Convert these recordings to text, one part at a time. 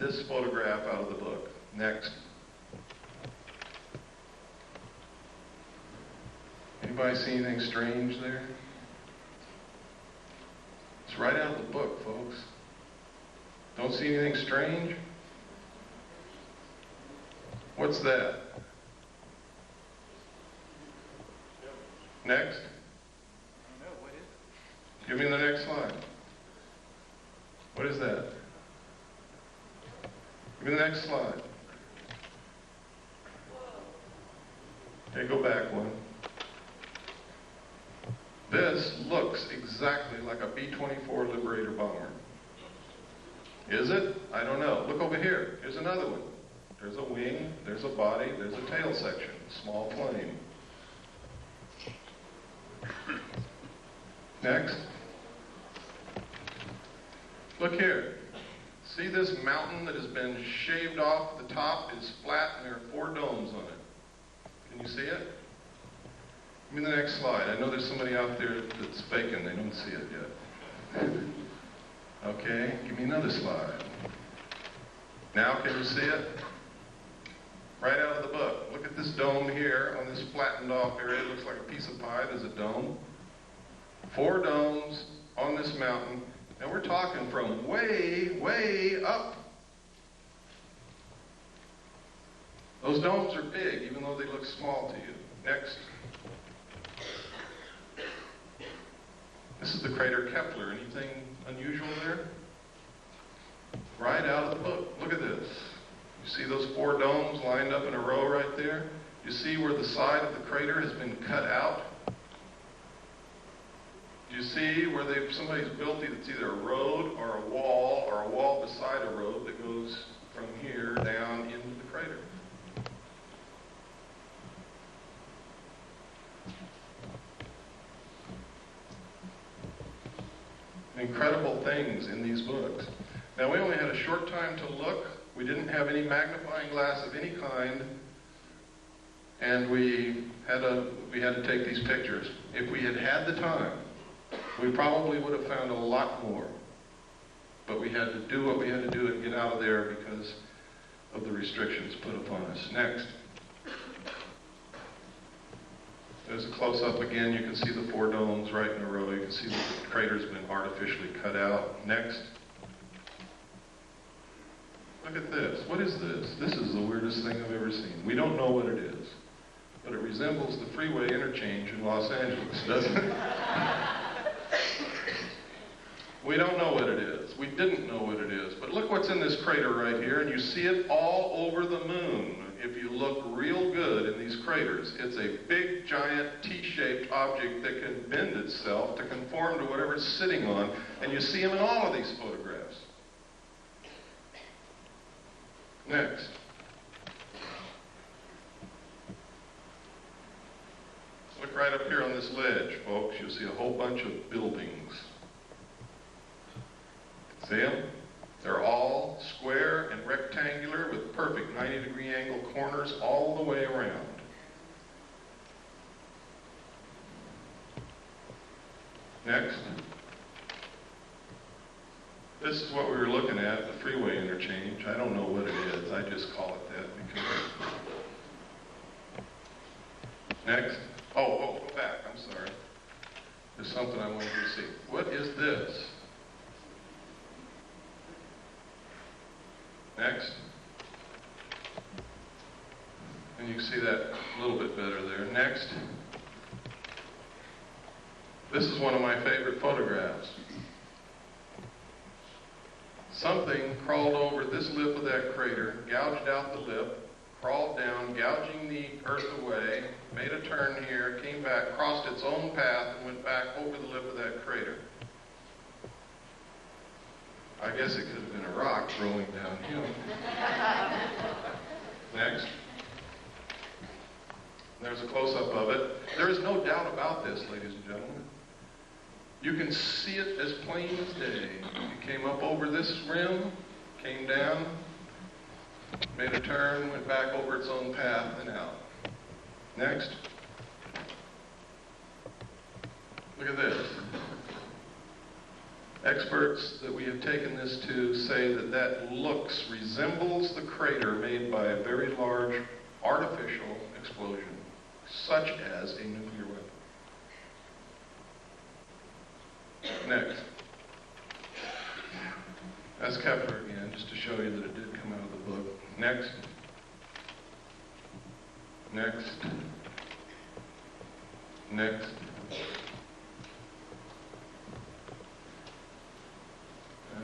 this photograph out of the book. Next. Anybody see anything strange there? It's right out of the book, folks. Don't see anything strange? What's that? Next. I don't know, what is it? Give me the next slide. What is that? Give me the next slide. Okay, go back one. This looks exactly like a B-24 Liberator bomber. Is it? I don't know. Look over here. Here's another one. There's a wing, there's a body, there's a tail section. Small plane. Next. Look here. See this mountain that has been shaved off? The top is flat and there are 4 domes on it. Can you see it? Give me the next slide. I know there's somebody out there that's faking. They don't see it yet. Okay, give me another slide. Now can you see it? Right out of the book. Look at this dome here on this flattened off area. It looks like a piece of pie. There's a dome. 4 domes on this mountain. And we're talking from way, way up. Those domes are big, even though they look small to you. Next. This is the crater Kepler. Anything unusual there? Right out of the book. Look at this. You see those 4 domes lined up in a row right there? You see where the side of the crater has been cut out? You see where somebody's built it's either a road or a wall beside a road that goes from here down into the crater. Incredible things in these books. Now, we only had a short time to look. We didn't have any magnifying glass of any kind, and we had to take these pictures. If we had had the time, we probably would have found a lot more. But we had to do what we had to do and get out of there because of the restrictions put upon us. Next. There's a close-up again. You can see the 4 domes right in a row. You can see the crater's been artificially cut out. Next. Look at this. What is this? This is the weirdest thing I've ever seen. We don't know what it is, but it resembles the freeway interchange in Los Angeles, doesn't it? We don't know what it is. We didn't know what it is. But look what's in this crater right here, and you see it all over the moon. If you look real good in these craters, it's a big, giant, T-shaped object that can bend itself to conform to whatever it's sitting on, and you see them in all of these photographs. Next. Look right up here on this ledge, folks. You'll see a whole bunch of buildings. See them? They're all square and rectangular with perfect 90-degree angle corners all the way around. Next. This is what we were looking at, the freeway interchange. I don't know what it is. I just call it that because... Next. Oh, go back. I'm sorry. There's something I wanted you to see. What is this? Next. And you can see that a little bit better there. Next. This is one of my favorite photographs. Something crawled over this lip of that crater, gouged out the lip, crawled down, gouging the earth away, made a turn here, came back, crossed its own path, and went back over the lip of that crater. I guess it could have been a rock rolling downhill. Next. There's a close-up of it. There is no doubt about this, ladies and gentlemen. You can see it as plain as day. It came up over this rim, came down, made a turn, went back over its own path and out. Next. Look at this. Experts that we have taken this to say that that resembles the crater made by a very large artificial explosion, such as a nuclear weapon. Next. That's Kepler again, just to show you that it did come out of the book. Next. Next. Next.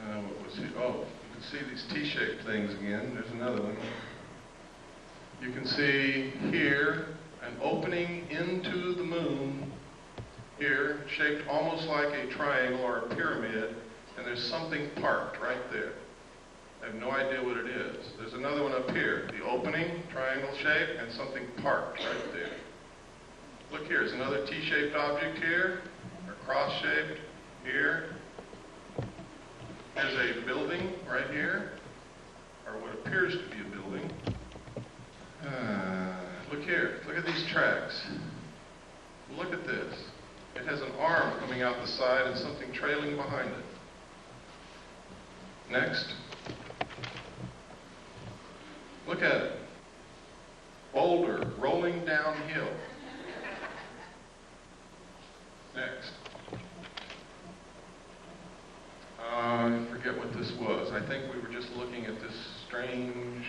What was it? Oh, you can see these T-shaped things again. There's another one. You can see here an opening into the moon here, shaped almost like a triangle or a pyramid, and there's something parked right there. I have no idea what it is. There's another one up here, the opening, triangle shape, and something parked right there. Look here, there's another T-shaped object here, or cross-shaped here. There's a building right here, or what appears to be a building. Look here, look at these tracks. Look at this. It has an arm coming out the side and something trailing behind it. Next. Look at it. Boulder rolling downhill. Next. I forget what this was. I think we were just looking at this strange,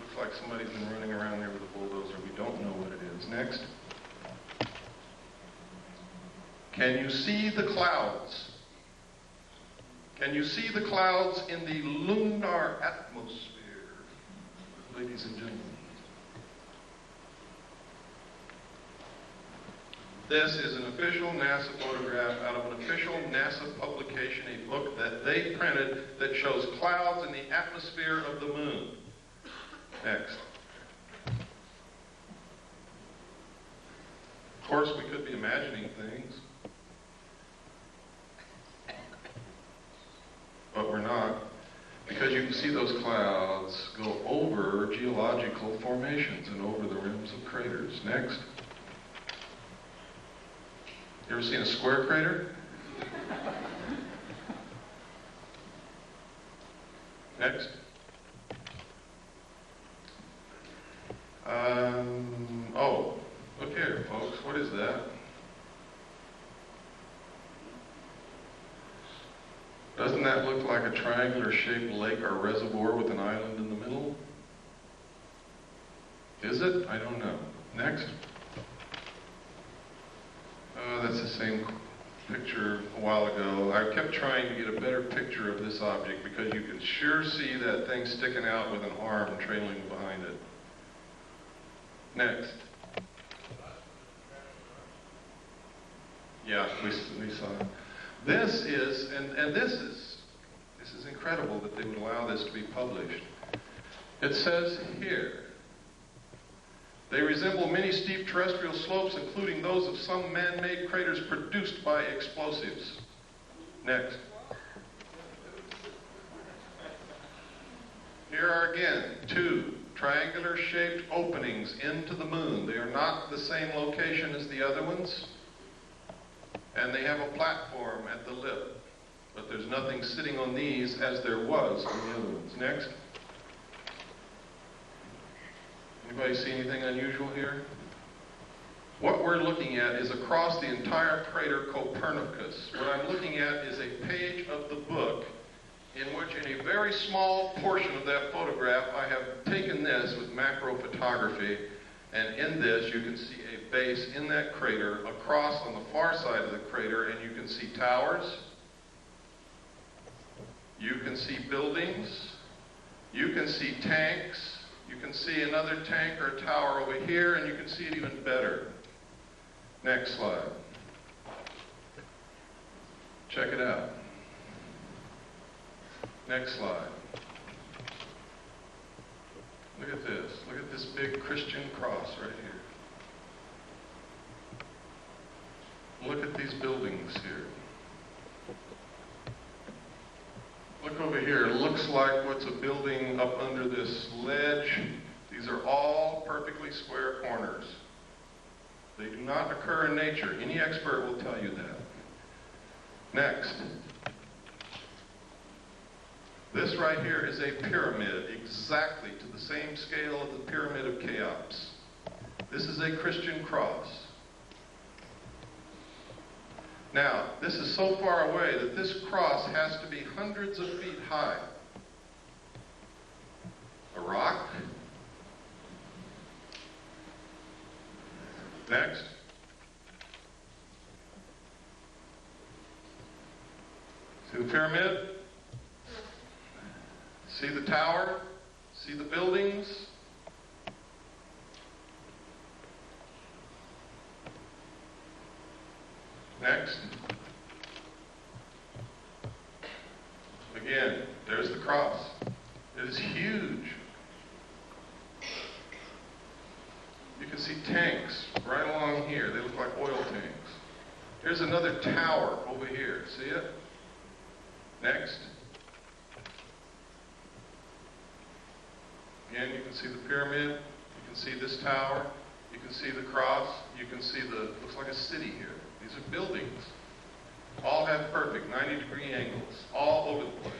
looks like somebody's been running around there with a bulldozer. We don't know what it is. Next. Can you see the clouds? Can you see the clouds in the lunar atmosphere, ladies and gentlemen? This is an official NASA photograph out of an official NASA publication, a book that they printed that shows clouds in the atmosphere of the moon. Next. Of course, we could be imagining things, but we're not, because you can see those clouds go over geological formations and over the rims of craters. Next. You ever seen a square crater? Next. Oh, look here, folks. What is that? Doesn't that look like a triangular-shaped lake or reservoir with an island in the middle? Is it? I don't know. Next. That's the same picture a while ago. I kept trying to get a better picture of this object because you can sure see that thing sticking out with an arm trailing behind it. Next. Yeah, we saw it. This is, and this is incredible that they would allow this to be published. It says here, they resemble many steep terrestrial slopes, including those of some man-made craters produced by explosives. Next. Here are again 2 triangular-shaped openings into the moon. They are not the same location as the other ones, and they have a platform at the lip, but there's nothing sitting on these as there was on the other ones. Next. Anybody see anything unusual here? What we're looking at is across the entire crater Copernicus. What I'm looking at is a page of the book in which, in a very small portion of that photograph, I have taken this with macro photography, and in this you can see a base in that crater across on the far side of the crater, and you can see towers, you can see buildings, you can see tanks, you can see another tank or tower over here, and you can see it even better. Next slide. Check it out. Next slide. Look at this. Look at this big Christian cross right here. Look at these buildings here. Look over here. It looks like what's a building up under this ledge. These are all perfectly square corners. They do not occur in nature. Any expert will tell you that. Next. This right here is a pyramid, exactly to the same scale of the Pyramid of Cheops. This is a Christian cross. Now, this is so far away that this cross has to be hundreds of feet high. A rock. Next. See the pyramid? See the tower? See the buildings? Next. Again, there's the cross. It is huge. You can see tanks right along here. They look like oil tanks. Here's another tower over here. See it? Next. Again, you can see the pyramid. You can see this tower. You can see the cross. You can see looks like a city here. These are buildings. All have perfect 90-degree angles, all over the place.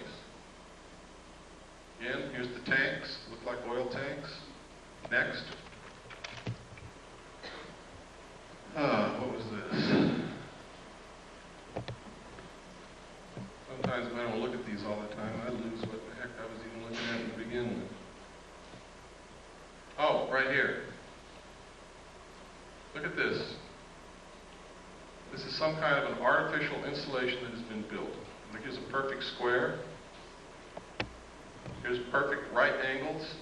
Again, here's the tanks. Look like oil tanks. Next. What was this? Sometimes when I don't look at these all the time, I lose what the heck I was even looking at to begin with. Oh, right here. Look at this. This is some kind of an artificial installation that has been built. Look, here's a perfect square. Here's perfect right angles.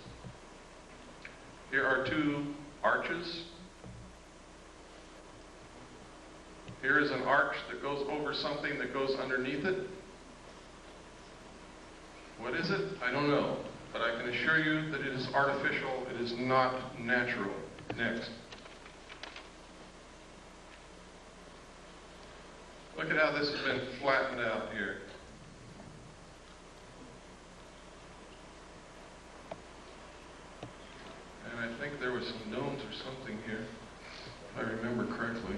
Here are two arches. Here is an arch that goes over something that goes underneath it. What is it? I don't know. But I can assure you that it is artificial. It is not natural. Next. Look at how this has been flattened out here. And I think there were some domes or something here, if I remember correctly.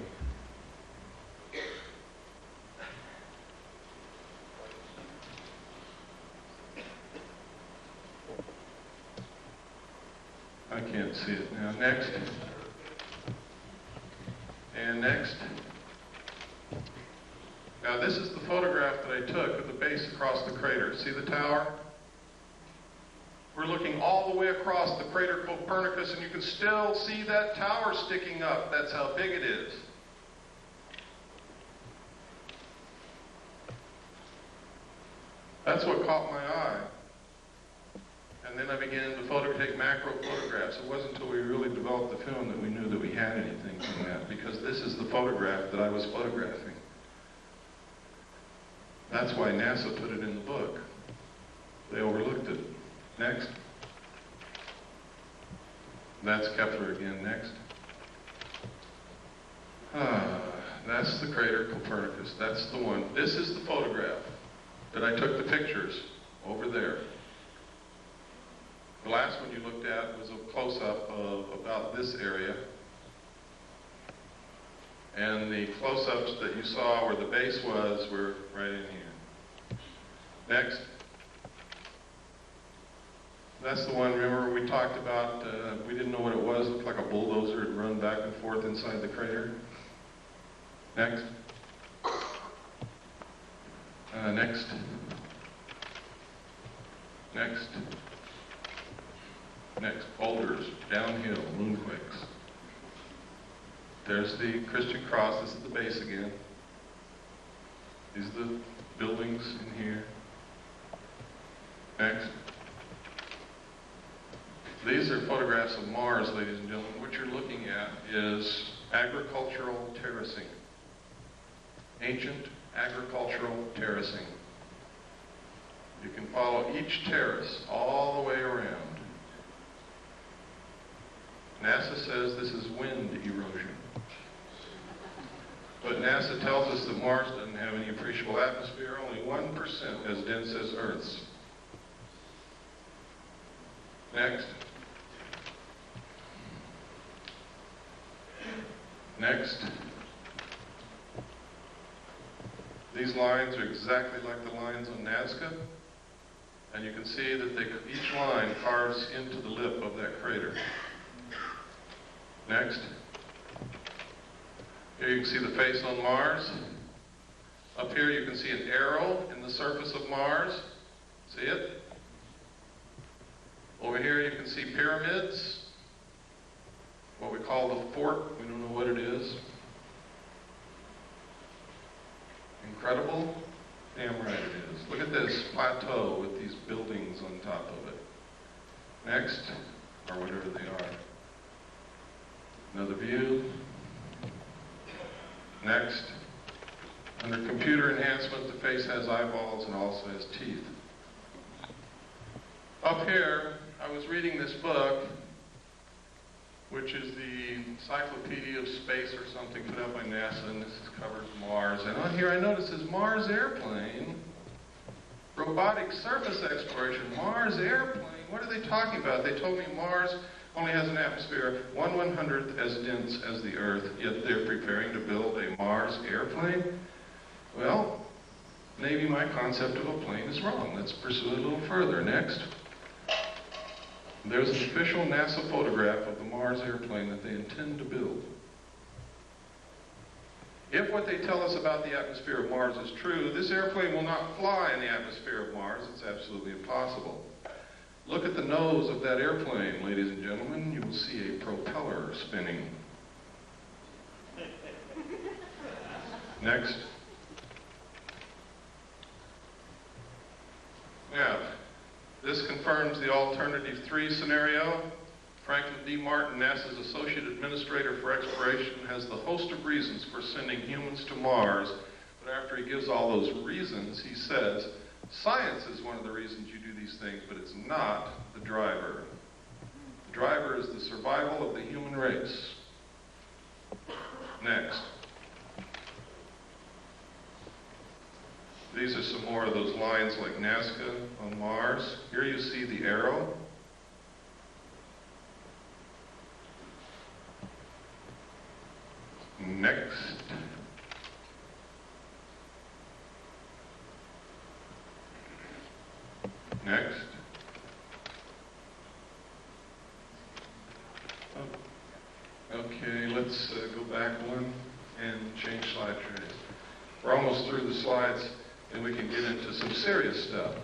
I can't see it now. Next. And next. Now this is the photograph that I took of the base across the crater. See the tower? We're looking all the way across the crater Copernicus and you can still see that tower sticking up. That's how big it is. That's what caught my eye. And then I began to take macro photographs. It wasn't until we really developed the film that we knew that we had anything from that, because this is the photograph that I was photographing. That's why NASA put it in the book. They overlooked it. Next. That's Kepler again. Next. That's the crater Copernicus. That's the one. This is the photograph that I took the pictures over there. The last one you looked at was a close-up of about this area. And the close-ups that you saw where the base was were right in here. Next. That's the one, remember, we talked about, we didn't know what it was. It looked like a bulldozer had run back and forth inside the crater. Next. Next. Next. Next. Boulders, downhill, moonquakes. There's the Christian cross. This is the base again. These are the buildings in here. Next. These are photographs of Mars, ladies and gentlemen. What you're looking at is agricultural terracing. Ancient agricultural terracing. You can follow each terrace all the way around. NASA says this is wind erosion. But NASA tells us that Mars doesn't have any appreciable atmosphere, only 1% as dense as Earth's. Next. Next. These lines are exactly like the lines on Nazca. And you can see that each line carves into the lip of that crater. Next. Here you can see the face on Mars. Up here you can see an arrow in the surface of Mars. See it? Over here you can see pyramids. What we call the fort. We don't know what it is. Incredible? Damn right it is. Look at this plateau with these buildings on top of it. Next, or whatever they are. Another view. Next. Under computer enhancement, the face has eyeballs and also has teeth. Up here, I was reading this book, which is the Encyclopedia of Space or something put out by NASA, and this covers Mars. And on here I noticed this Mars airplane, robotic surface exploration, Mars airplane. What are they talking about? They told me Mars only has an atmosphere 1/100th as dense as the Earth, yet they're preparing to build a Mars airplane? Well, maybe my concept of a plane is wrong. Let's pursue it a little further. Next. There's an official NASA photograph of the Mars airplane that they intend to build. If what they tell us about the atmosphere of Mars is true, this airplane will not fly in the atmosphere of Mars. It's absolutely impossible. Look at the nose of that airplane, ladies and gentlemen. You will see a propeller spinning. Next. Now, this confirms the alternative 3 scenario. Franklin D. Martin, NASA's Associate Administrator for Exploration, has the host of reasons for sending humans to Mars, but after he gives all those reasons, he says, science is one of the reasons you do these things, but it's not the driver. The driver is the survival of the human race. Next. These are some more of those lines like Nazca on Mars. Here you see the arrow. Next. Next. Oh. Okay, let's go back one and change slide trays. We're almost through the slides, and we can get into some serious stuff.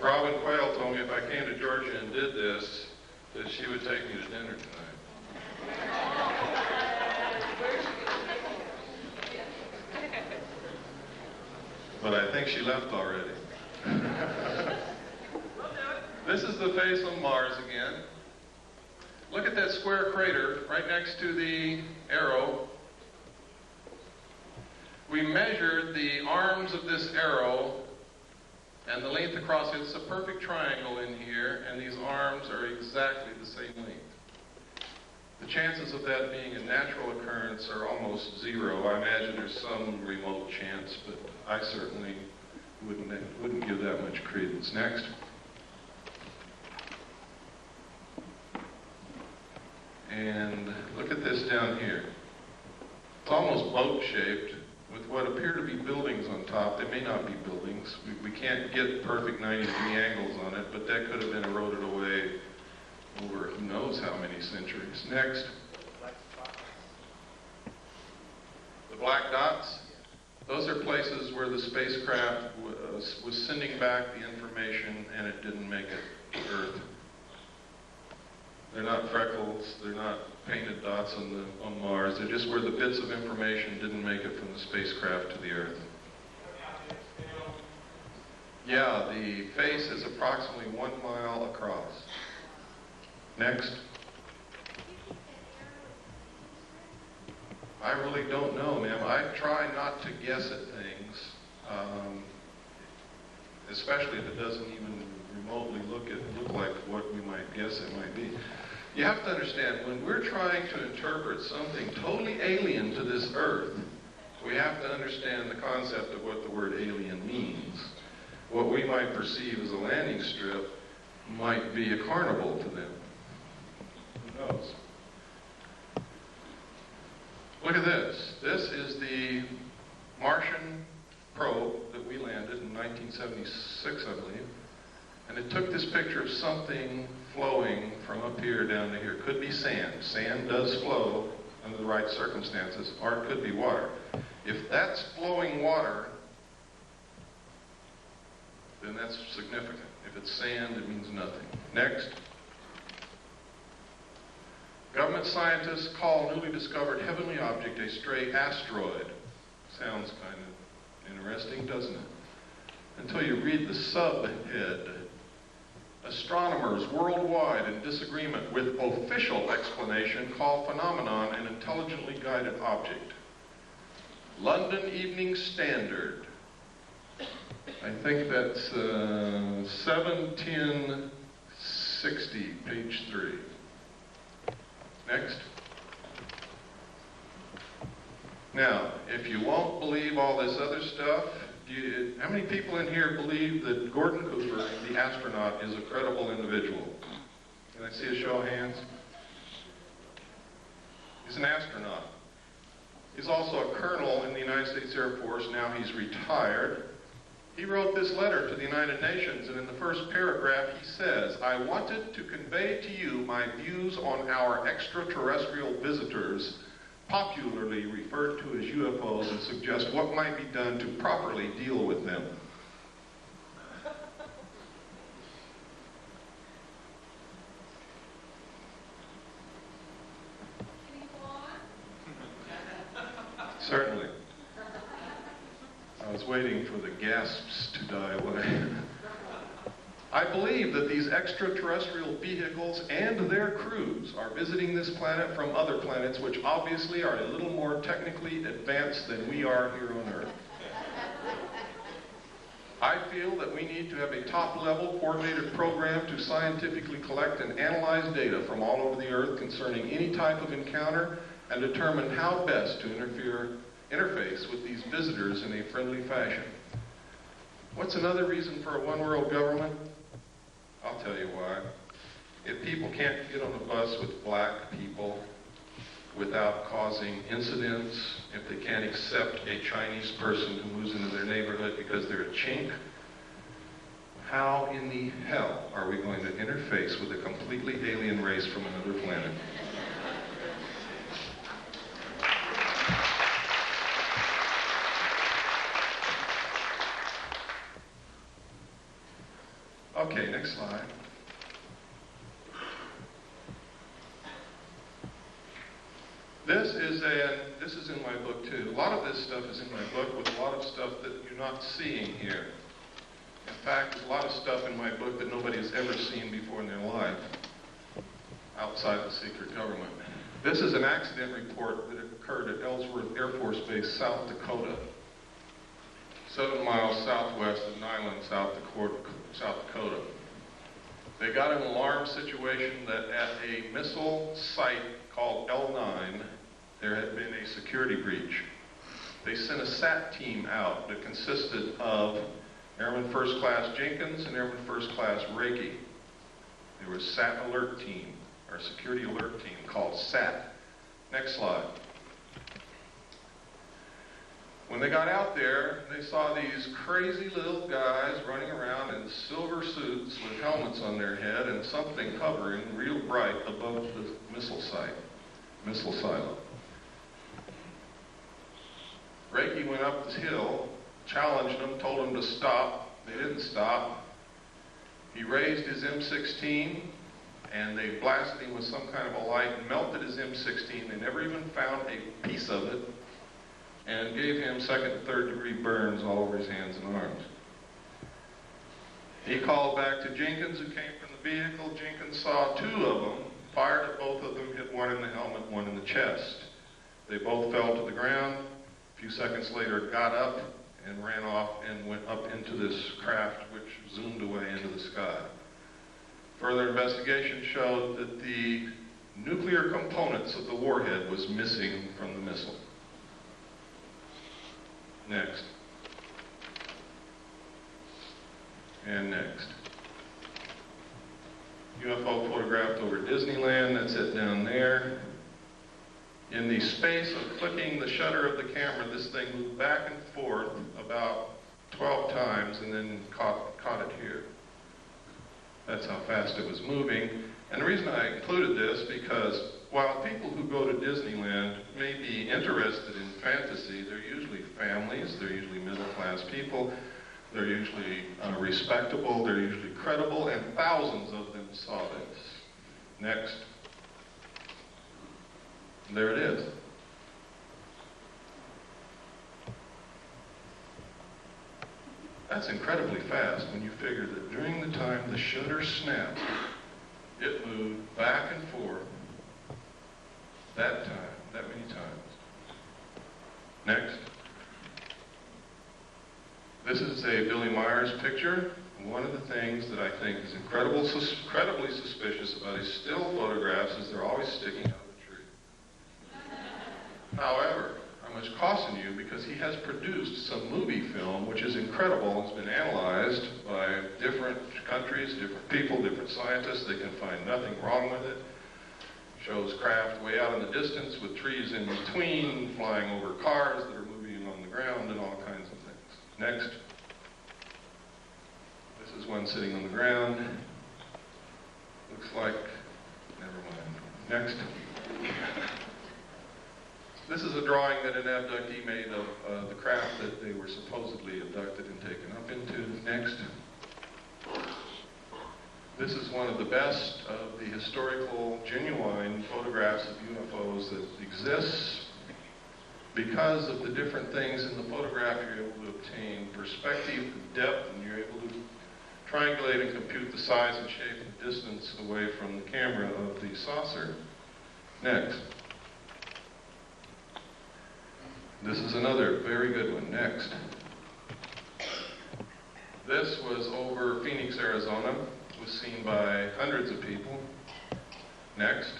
Robin Quayle told me if I came to Georgia and did this, that she would take me to dinner tonight. But I think she left already. This is the face on Mars again. Look at that square crater right next to the arrow. We measured the arms of this arrow and the length across it. It's a perfect triangle in here, and these arms are exactly the same length. The chances of that being a natural occurrence are almost zero. I imagine there's some remote chance, but I certainly wouldn't give that much credence. Next. And look at this down here. It's almost boat-shaped, with what appear to be buildings on top. They may not be buildings. We can't get perfect 90-degree angles on it, but that could have been eroded away over who knows how many centuries. Next. The black dots. Those are places where the spacecraft was sending back the information and it didn't make it to Earth. They're not freckles, they're not painted dots on Mars, they're just where the bits of information didn't make it from the spacecraft to the Earth. Yeah, the face is approximately 1 mile across. Next. I really don't know, ma'am. I try not to guess at things, especially if it doesn't even remotely look like what we might guess it might be. You have to understand, when we're trying to interpret something totally alien to this earth, we have to understand the concept of what the word alien means. What we might perceive as a landing strip might be a carnival to them. Who knows? Look at this. This is the Martian probe that we landed in 1976, I believe. And it took this picture of something flowing from up here down to here. Could be sand. Sand does flow under the right circumstances, or it could be water. If that's flowing water, then that's significant. If it's sand, it means nothing. Next. Government scientists call newly discovered heavenly object a stray asteroid. Sounds kind of interesting, doesn't it? Until you read the subhead. Astronomers worldwide in disagreement with official explanation call phenomenon an intelligently guided object. London Evening Standard. I think that's 7/10/60, page 3. Next. Now, if you won't believe all this other stuff, how many people in here believe that Gordon Cooper, the astronaut, is a credible individual? Can I see a show of hands? He's an astronaut. He's also a colonel in the United States Air Force. Now he's retired. He wrote this letter to the United Nations, and in the first paragraph he says, "I wanted to convey to you my views on our extraterrestrial visitors, popularly referred to as UFOs, and suggest what might be done to properly deal with them." Certainly. I was waiting for the gasps to die away. I believe that these extraterrestrial vehicles and their crews are visiting this planet from other planets, which obviously are a little more technically advanced than we are here on Earth. I feel that we need to have a top-level coordinated program to scientifically collect and analyze data from all over the Earth concerning any type of encounter and determine how best to interface with these visitors in a friendly fashion. What's another reason for a one-world government? I'll tell you why. If people can't get on a bus with black people without causing incidents, if they can't accept a Chinese person who moves into their neighborhood because they're a chink, how in the hell are we going to interface with a completely alien race from another planet? Okay, next slide. This is in my book too. A lot of this stuff is in my book, with a lot of stuff that you're not seeing here. In fact, there's a lot of stuff in my book that nobody has ever seen before in their life, outside the secret government. This is an accident report that occurred at Ellsworth Air Force Base, South Dakota, 7 miles southwest of Niland, South Dakota. They got an alarm situation that at a missile site called L9, there had been a security breach. They sent a SAT team out that consisted of Airman First Class Jenkins and Airman First Class Reiki. There was SAT alert team, or security alert team called SAT. Next slide. When they got out there, they saw these crazy little guys running around in silver suits with helmets on their head and something hovering real bright above the missile silo. Reiki went up the hill, challenged them, told them to stop. They didn't stop. He raised his M16, and they blasted him with some kind of a light and melted his M16. They never even found a piece of it, and gave him second and third degree burns all over his hands and arms. He called back to Jenkins, who came from the vehicle. Jenkins saw 2 of them, fired at both of them, hit one in the helmet, one in the chest. They both fell to the ground. A few seconds later, got up and ran off and went up into this craft, which zoomed away into the sky. Further investigation showed that the nuclear components of the warhead was missing from the missile. Next. And next. UFO photographed over Disneyland, that's it down there. In the space of clicking the shutter of the camera, this thing moved back and forth about 12 times and then caught it here. That's how fast it was moving. And the reason I included this, because while people who go to Disneyland may be interested in fantasy, they're usually families, they're usually middle-class people, they're usually respectable, they're usually credible, and thousands of them saw this. Next. There it is. That's incredibly fast when you figure that during the time the shutter snapped, it moved back and forth that time, that many times. Next. This is a Billy Myers picture. One of the things that I think is incredibly suspicious about his still photographs is they're always sticking out of the tree. However, I must caution you because he has produced some movie film which is incredible. It's been analyzed by different countries, different people, different scientists. They can find nothing wrong with it. Shows craft way out in the distance with trees in between, flying over cars that are moving on the ground and all kinds of things. Next. This is one sitting on the ground. Looks like, never mind. Next. This is a drawing that an abductee made of the craft that they were supposedly abducted and taken up into. Next. This is one of the best of the historical, genuine photographs of UFOs that exists. Because of the different things in the photograph, you're able to obtain perspective, depth, and you're able to triangulate and compute the size and shape and distance away from the camera of the saucer. Next. This is another very good one. Next. This was over Phoenix, Arizona. It was seen by hundreds of people. Next.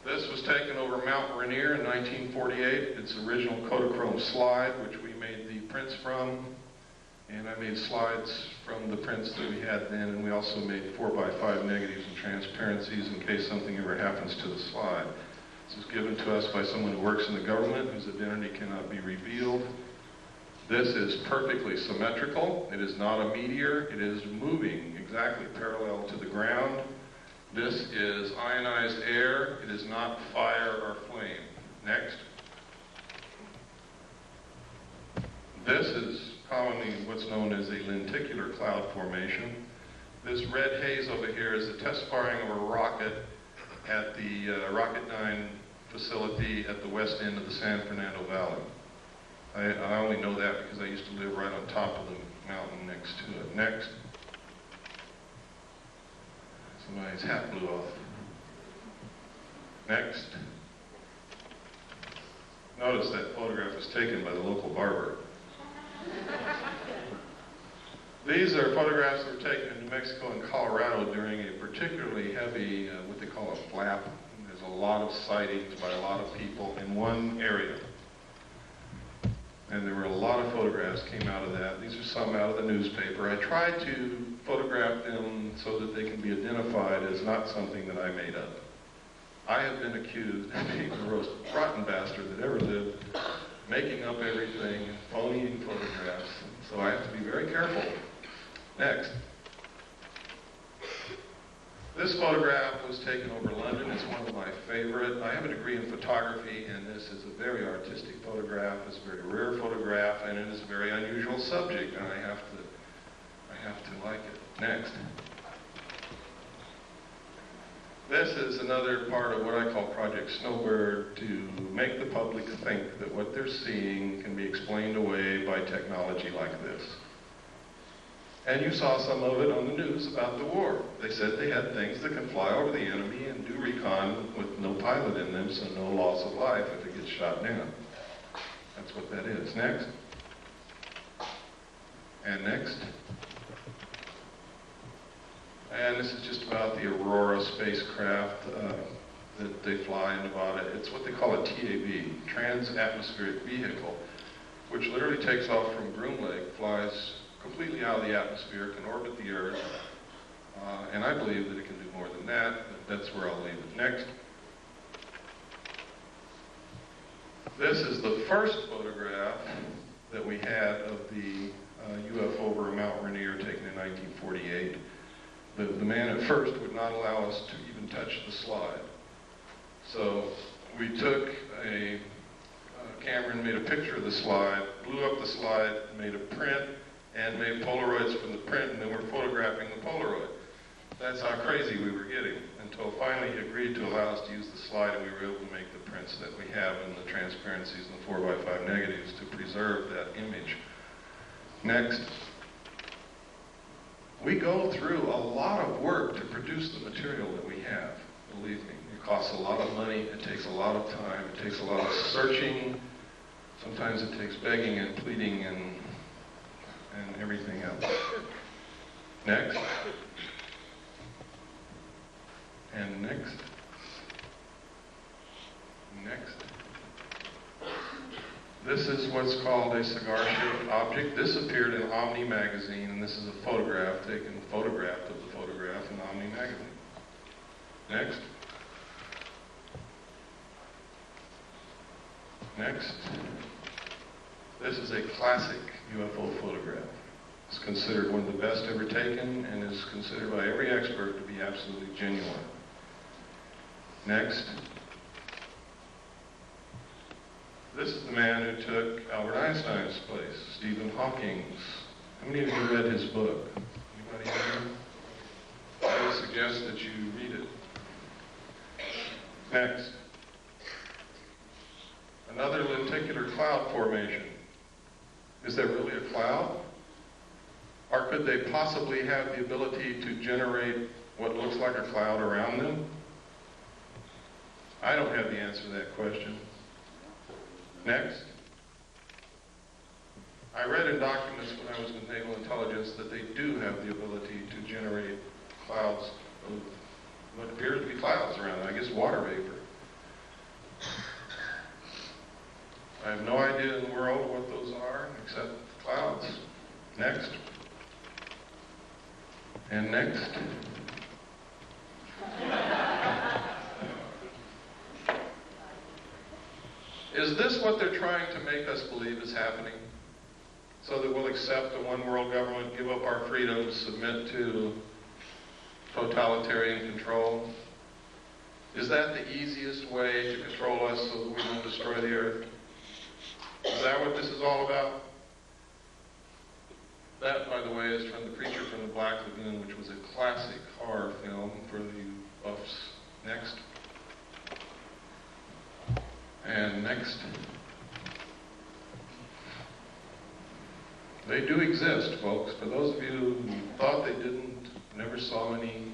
This was taken over Mount Rainier in 1948. It's original Kodachrome slide, which we made the prints from. And I made slides from the prints that we had then, and we also made 4x5 negatives and transparencies in case something ever happens to the slide. This was given to us by someone who works in the government, whose identity cannot be revealed. This is perfectly symmetrical. It is not a meteor. It is moving exactly parallel to the ground. This is ionized air. It is not fire or flame. Next. This is commonly what's known as a lenticular cloud formation. This red haze over here is the test firing of a rocket at the Rocket 9 facility at the west end of the San Fernando Valley. I only know that because I used to live right on top of the mountain next to it. Next. Somebody's hat blew off. Next. Notice that photograph was taken by the local barber. These are photographs that were taken in New Mexico and Colorado during a particularly heavy, what they call a flap. There's a lot of sightings by a lot of people in one area. And there were a lot of photographs came out of that. These are some out of the newspaper. I tried to photograph them so that they can be identified as not something that I made up. I have been accused of being the most rotten bastard that ever lived, making up everything, phoning photographs. So I have to be very careful. Next. This photograph was taken over London. It's one of my favorite. I have a degree in photography, and this is a very artistic photograph. It's a very rare photograph, and it is a very unusual subject, and I have to like it. Next. This is another part of what I call Project Snowbird, to make the public think that what they're seeing can be explained away by technology like this. And you saw some of it on the news about the war. They said they had things that can fly over the enemy and do recon with no pilot in them, so no loss of life if it gets shot down. That's what that is. Next. And next. And this is just about the Aurora spacecraft that they fly in Nevada. It's what they call a TAV, Trans-Atmospheric Vehicle, which literally takes off from Groom Lake, flies completely out of the atmosphere, can orbit the Earth, and I believe that it can do more than that, but that's where I'll leave it. Next. This is the first photograph that we had of the UFO over Mount Rainier taken in 1948. The man at first would not allow us to even touch the slide. So we took a camera and made a picture of the slide, blew up the slide, made a print, and made Polaroids from the print, and then we're photographing the Polaroid. That's how crazy we were getting, until finally he agreed to allow us to use the slide, and we were able to make the prints that we have and the transparencies and the 4x5 negatives to preserve that image. Next. We go through a lot of work to produce the material that we have, believe me. It costs a lot of money, it takes a lot of time, it takes a lot of searching, sometimes it takes begging and pleading and everything else. Next. And next. Next. This is what's called a cigar-shaped object. This appeared in Omni magazine, and this is a photograph taken, photographed of the photograph in Omni magazine. Next. Next. This is a classic UFO photograph. It's considered one of the best ever taken and is considered by every expert to be absolutely genuine. Next. This is the man who took Albert Einstein's place, Stephen Hawking's. How many of you read his book? Anybody here? I would suggest that you read it. Next. Another lenticular cloud formation. Is that really a cloud? Or could they possibly have the ability to generate what looks like a cloud around them? I don't have the answer to that question. Next. I read in documents when I was with Naval Intelligence that they do have the ability to generate clouds of what appears to be clouds around them. I guess water vapor. I have no idea in the world what those are except clouds. Next. And next. Is this what they're trying to make us believe is happening? So that we'll accept a one-world government, give up our freedoms, submit to totalitarian control? Is that the easiest way to control us so that we won't destroy the earth? Is that what this is all about? That, by the way, is from The Creature from the Black Lagoon, which was a classic horror film for the buffs. Next. And next. They do exist, folks. For those of you who thought they didn't, never saw any,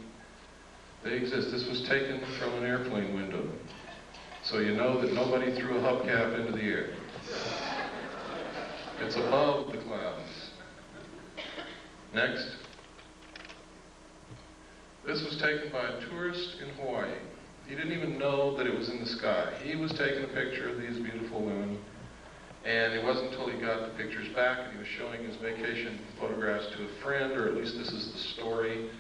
they exist. This was taken from an airplane window. So you know that nobody threw a hubcap into the air. It's above the clouds. Next. This was taken by a tourist in Hawaii. He didn't even know that it was in the sky. He was taking a picture of these beautiful women, and it wasn't until he got the pictures back and he was showing his vacation photographs to a friend, or at least this is the story,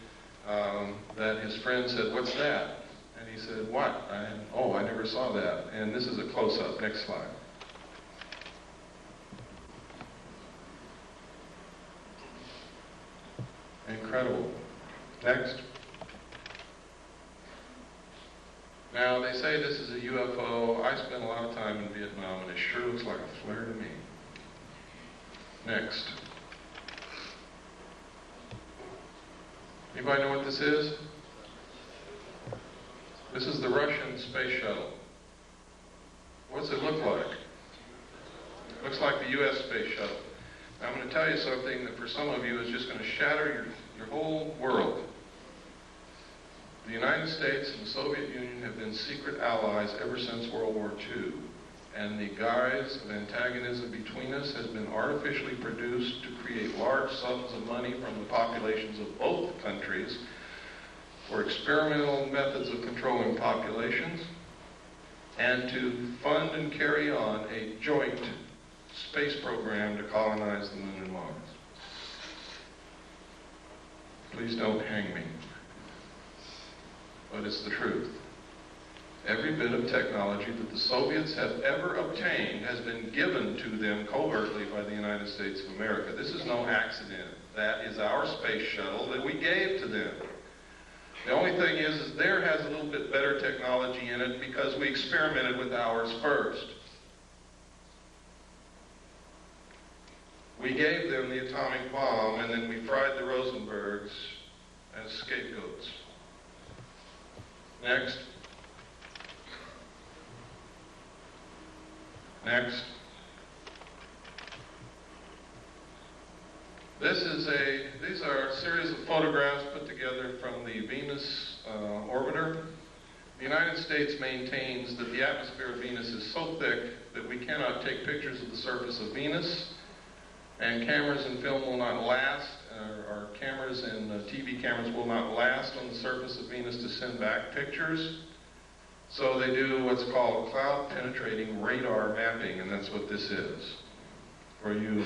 that his friend said, "What's that?" And he said, "What?" "Oh, I never saw that." And this is a close-up. Next slide. Incredible. Next. Now, they say this is a UFO. I spent a lot of time in Vietnam, and it sure looks like a flare to me. Next. Anybody know what this is? This is the Russian space shuttle. What's it look like? It looks like the U.S. space shuttle. Now, I'm going to tell you something that for some of you is just going to shatter your whole world. The United States and the Soviet Union have been secret allies ever since World War II. And the guise of antagonism between us has been artificially produced to create large sums of money from the populations of both countries for experimental methods of controlling populations, and to fund and carry on a joint space program to colonize the moon and Mars. Please don't hang me, but it's the truth. Every bit of technology that the Soviets have ever obtained has been given to them covertly by the United States of America. This is no accident. That is our space shuttle that we gave to them. The only thing is theirs has a little bit better technology in it because we experimented with ours first. We gave them the atomic bomb, and then we fried the Rosenbergs as scapegoats. Next. Next. These are a series of photographs put together from the Venus orbiter. The United States maintains that the atmosphere of Venus is so thick that we cannot take pictures of the surface of Venus, and cameras and film will not last, or cameras and TV cameras will not last on the surface of Venus to send back pictures. So they do what's called cloud-penetrating radar mapping, and that's what this is. For you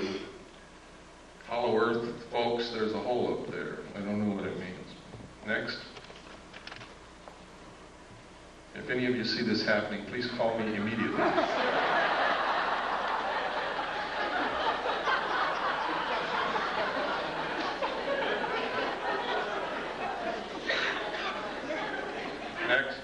Hollow Earth folks, there's a hole up there. I don't know what it means. Next. If any of you see this happening, please call me immediately. Next.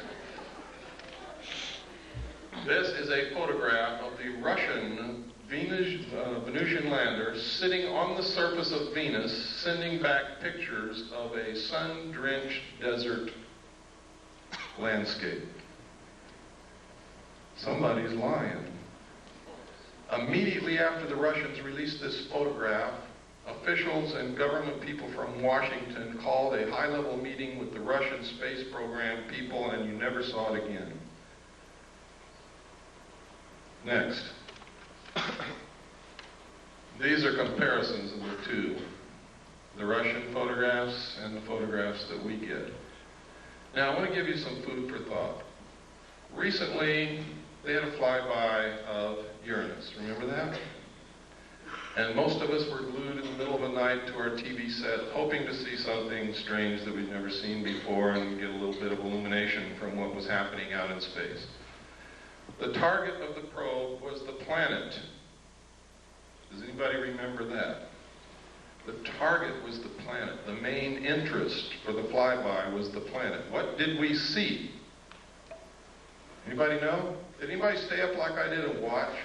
This is a photograph of the Russian Venusian lander sitting on the surface of Venus, sending back pictures of a sun-drenched desert landscape. Somebody's lying. Immediately after the Russians released this photograph, officials and government people from Washington called a high-level meeting with the Russian space program people, and you never saw it again. Next. These are comparisons of the two, the Russian photographs and the photographs that we get. Now, I want to give you some food for thought. Recently, they had a flyby of Uranus. Remember that? And most of us were glued in the middle of the night to our TV set, hoping to see something strange that we'd never seen before and get a little bit of illumination from what was happening out in space. The target of the probe was the planet. Does anybody remember that? The target was the planet. The main interest for the flyby was the planet. What did we see? Anybody know? Did anybody stay up like I did and watch?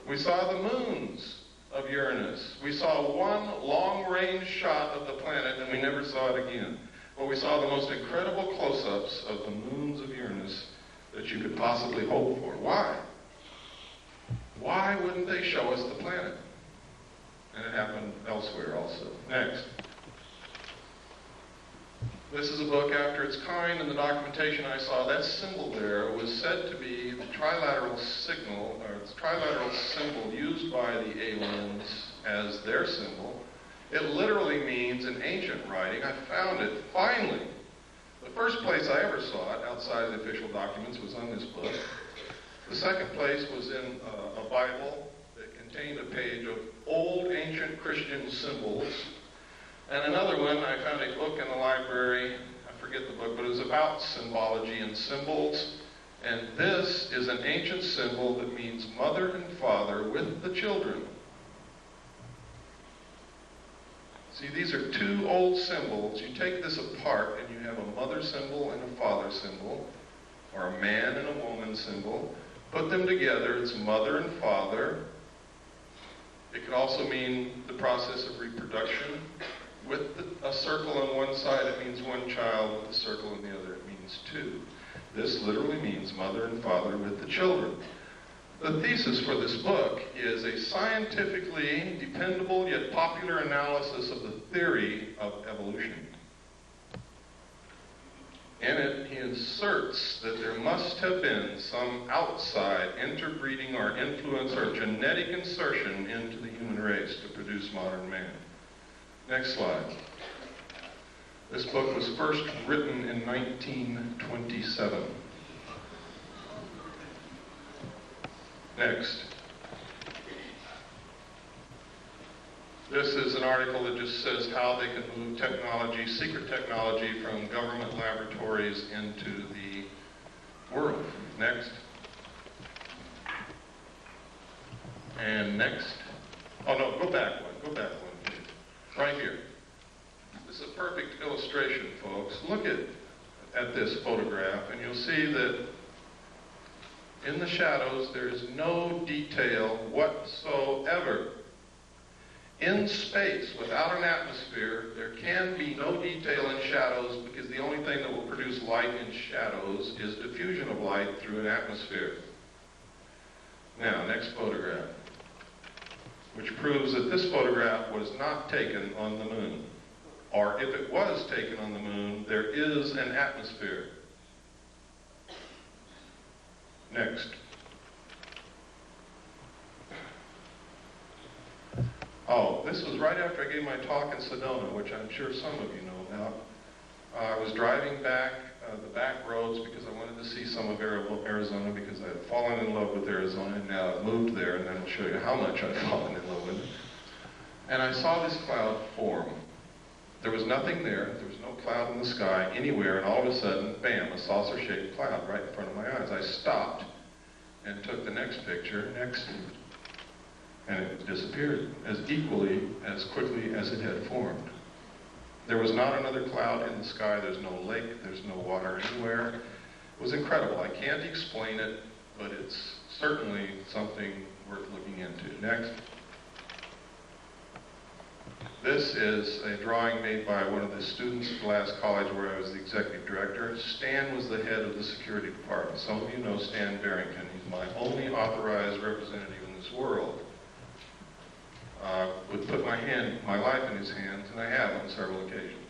We saw the moons of Uranus. We saw one long-range shot of the planet, and we never saw it again. But we saw the most incredible close-ups of the moons of Uranus that you could possibly hope for. Why? Why wouldn't they show us the planet? And it happened elsewhere also. Next. This is a book after its kind, and the documentation I saw, that symbol there was said to be the trilateral signal, or the trilateral symbol used by the aliens as their symbol. It literally means, in ancient writing, I found it, finally. The first place I ever saw it, outside of the official documents, was on this book. The second place was in a Bible that contained a page of old ancient Christian symbols. And another one, I found a book in the library, I forget the book, but it was about symbology and symbols. And this is an ancient symbol that means mother and father with the children. See, these are two old symbols. You take this apart and you have a mother symbol and a father symbol, or a man and a woman symbol. Put them together, it's mother and father. It could also mean the process of reproduction. With a circle on one side, it means one child. With a circle on the other, it means two. This literally means mother and father with the children. The thesis for this book is a scientifically dependable yet popular analysis of the theory of evolution. In it, he asserts that there must have been some outside interbreeding or influence or genetic insertion into the human race to produce modern man. Next slide. This book was first written in 1927. Next. This is an article that just says how they can move technology, secret technology, from government laboratories into the world. Next. And next. Oh no, go back one, please. Right here. This is a perfect illustration, folks. Look at this photograph, and you'll see that in the shadows there is no detail whatsoever. In space, without an atmosphere, there can be no detail in shadows, because the only thing that will produce light in shadows is diffusion of light through an atmosphere. Now, next photograph, which proves that this photograph was not taken on the moon. Or if it was taken on the moon, there is an atmosphere. Next. Oh, this was right after I gave my talk in Sedona, which I'm sure some of you know about. I was driving back the back roads because I wanted to see some of Arizona, because I had fallen in love with Arizona, and now I've moved there, and I'll show you how much I've fallen in love with it. And I saw this cloud form. There was nothing there. There was no cloud in the sky anywhere, and all of a sudden, bam, a saucer-shaped cloud right in front of my eyes. I stopped and took the next picture, and it disappeared as quickly as it had formed. There was not another cloud in the sky. There's no lake. There's no water anywhere. It was incredible. I can't explain it, but it's certainly something worth looking into. Next. This is a drawing made by one of the students at the last college where I was the executive director. Stan was the head of the security department. Some of you know Stan Barrington. He's my only authorized representative in this world. Would put my life in his hands, and I have on several occasions.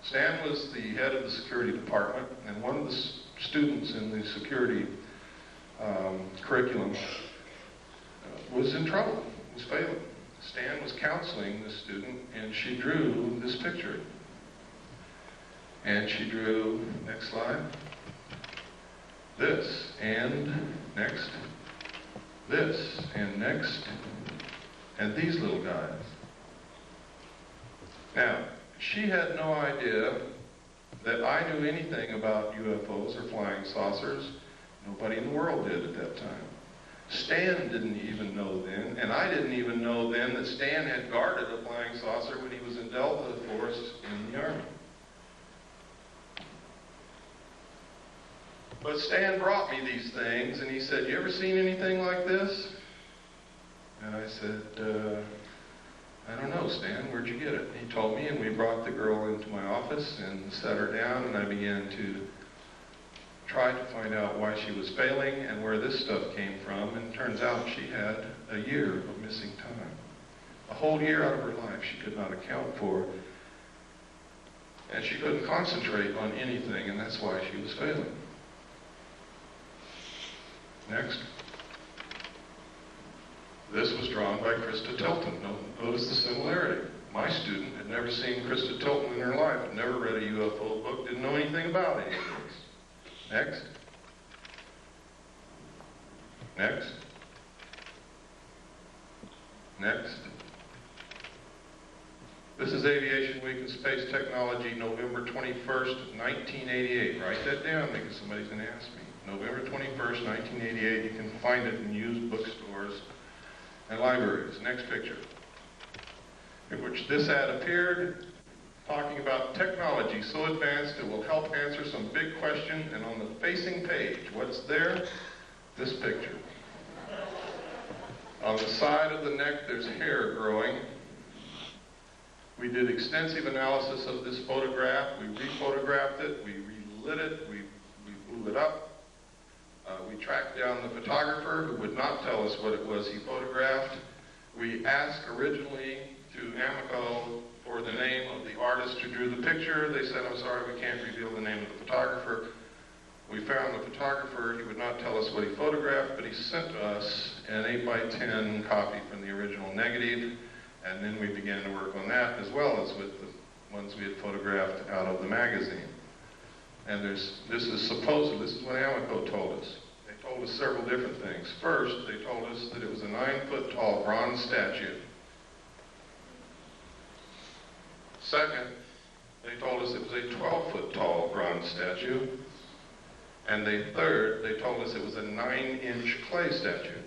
Stan was the head of the security department, and one of the students in the security curriculum was in trouble, was failing. Stan was counseling the student, and she drew this picture. And she drew, next slide, this, and next, this, and next, and these little guys. Now, she had no idea that I knew anything about UFOs or flying saucers. Nobody in the world did at that time. Stan didn't even know then, and I didn't even know then that Stan had guarded a flying saucer when he was in Delta Force in the Army. But Stan brought me these things, and he said, "You ever seen anything like this?" And I said, "I don't know, Stan, where'd you get it?" He told me, and we brought the girl into my office and sat her down, and I began to try to find out why she was failing and where this stuff came from, and it turns out she had a year of missing time. A whole year out of her life she could not account for, and she couldn't concentrate on anything, and that's why she was failing. Next. This was drawn by Krista Tilton. Notice the similarity. My student had never seen Krista Tilton in her life, had never read a UFO book, didn't know anything about any of this. Next. Next. Next. This is Aviation Week in Space Technology, November 21st, 1988. Write that down because somebody's going to ask me. November 21st, 1988. You can find it in used bookstores and libraries. Next picture. In which this ad appeared, talking about technology so advanced it will help answer some big question, and on the facing page, what's there? This picture. On the side of the neck, there's hair growing. We did extensive analysis of this photograph. We rephotographed it, we relit it, we blew it up. We tracked down the photographer who would not tell us what it was he photographed. We asked originally to Amoco for the name of the artist who drew the picture. They said, "I'm sorry, we can't reveal the name of the photographer." We found the photographer. He would not tell us what he photographed, but he sent us an 8x10 copy from the original negative, and then we began to work on that, as well as with the ones we had photographed out of the magazine. And this is what Amico told us. They told us several different things. First, they told us that it was a 9-foot-tall bronze statue. Second, they told us it was a 12-foot-tall bronze statue. And third, they told us it was a 9-inch clay statue.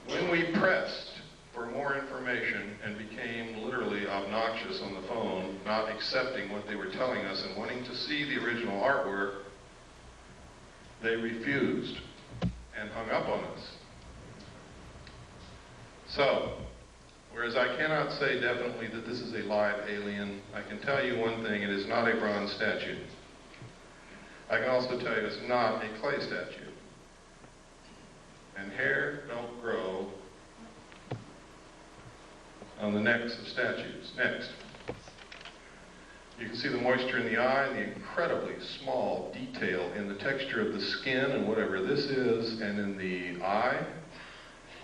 When we pressed for more information and became literally obnoxious on the phone, not accepting what they were telling us and wanting to see the original artwork, they refused and hung up on us. So, whereas I cannot say definitely that this is a live alien, I can tell you one thing: it is not a bronze statue. I can also tell you it's not a clay statue. And hair don't grow on the necks of statues. Next. You can see the moisture in the eye, the incredibly small detail in the texture of the skin and whatever this is, and in the eye.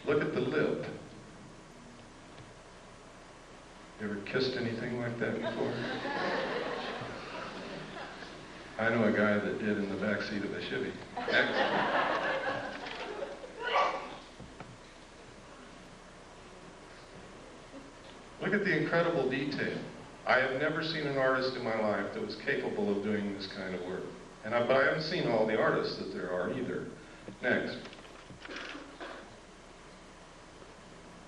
Look at the lip. You ever kissed anything like that before? I know a guy that did in the back seat of a Chevy. Next. Look at the incredible detail. I have never seen an artist in my life that was capable of doing this kind of work. But I haven't seen all the artists that there are either. Next.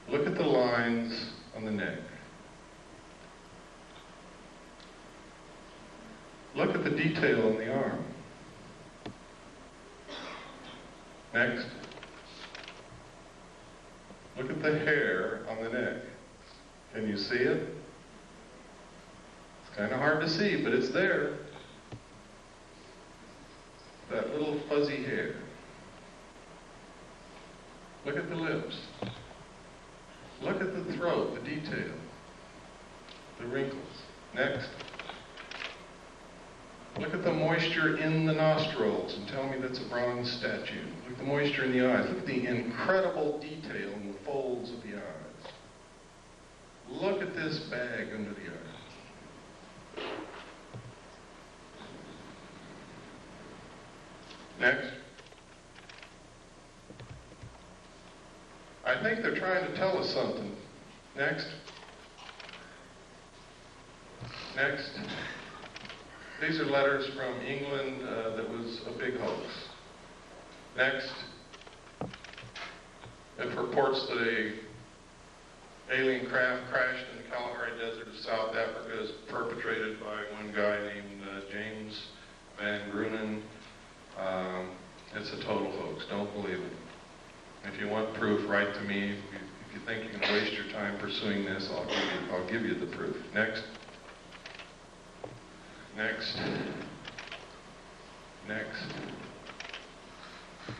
Look at the lines on the neck. Look at the detail on the arm. Next. Look at the hair on the neck. Can you see it? It's kind of hard to see, but it's there. That little fuzzy hair. Look at the lips. Look at the throat, the detail, the wrinkles. Next. Look at the moisture in the nostrils and tell me that's a bronze statue. Look at the moisture in the eyes. Look at the incredible detail in the folds of the eyes. Look at this bag under the eye. Next. I think they're trying to tell us something. Next. Next. These are letters from England that was a big hoax. Next. It purports that a alien craft crashed in the Kalahari Desert of South Africa is perpetrated by one guy named James Van Grunen. It's a total hoax. Don't believe it. If you want proof, write to me. If you think you can waste your time pursuing this, I'll give you the proof. Next. Next. Next.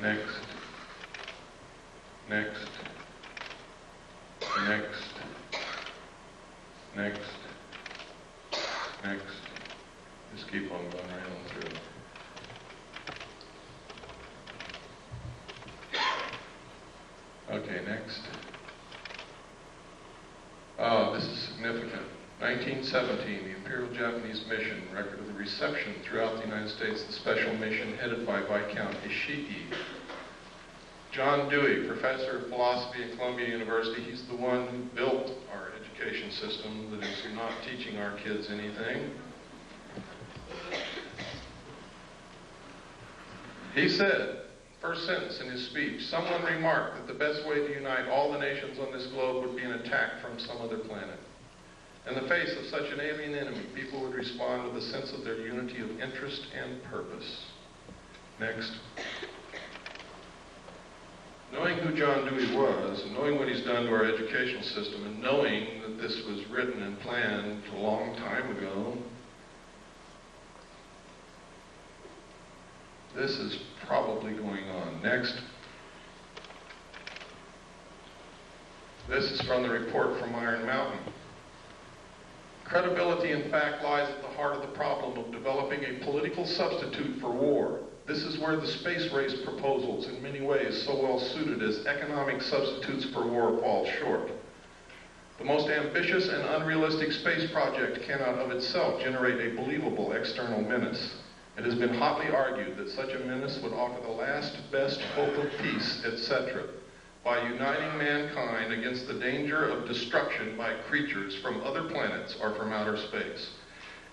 Next. Next. Next. Next. Next. Just keep on going right on through. Okay, next. Oh, this is significant. 1917, the Imperial Japanese Mission, record of the reception throughout the United States, the special mission headed by Viscount Ishiki. John Dewey, professor of philosophy at Columbia University, he's the one who built our education system that is not teaching our kids anything. He said, first sentence in his speech, someone remarked that the best way to unite all the nations on this globe would be an attack from some other planet. In the face of such an alien enemy, people would respond with a sense of their unity of interest and purpose. Next. Knowing who John Dewey was, and knowing what he's done to our educational system, and knowing that this was written and planned a long time ago, this is probably going on. Next. This is from the report from Iron Mountain. Credibility, in fact, lies at the heart of the problem of developing a political substitute for war. This is where the space race proposals, in many ways so well suited as economic substitutes for war, fall short. The most ambitious and unrealistic space project cannot of itself generate a believable external menace. It has been hotly argued that such a menace would offer the last best hope of peace, etc., by uniting mankind against the danger of destruction by creatures from other planets or from outer space.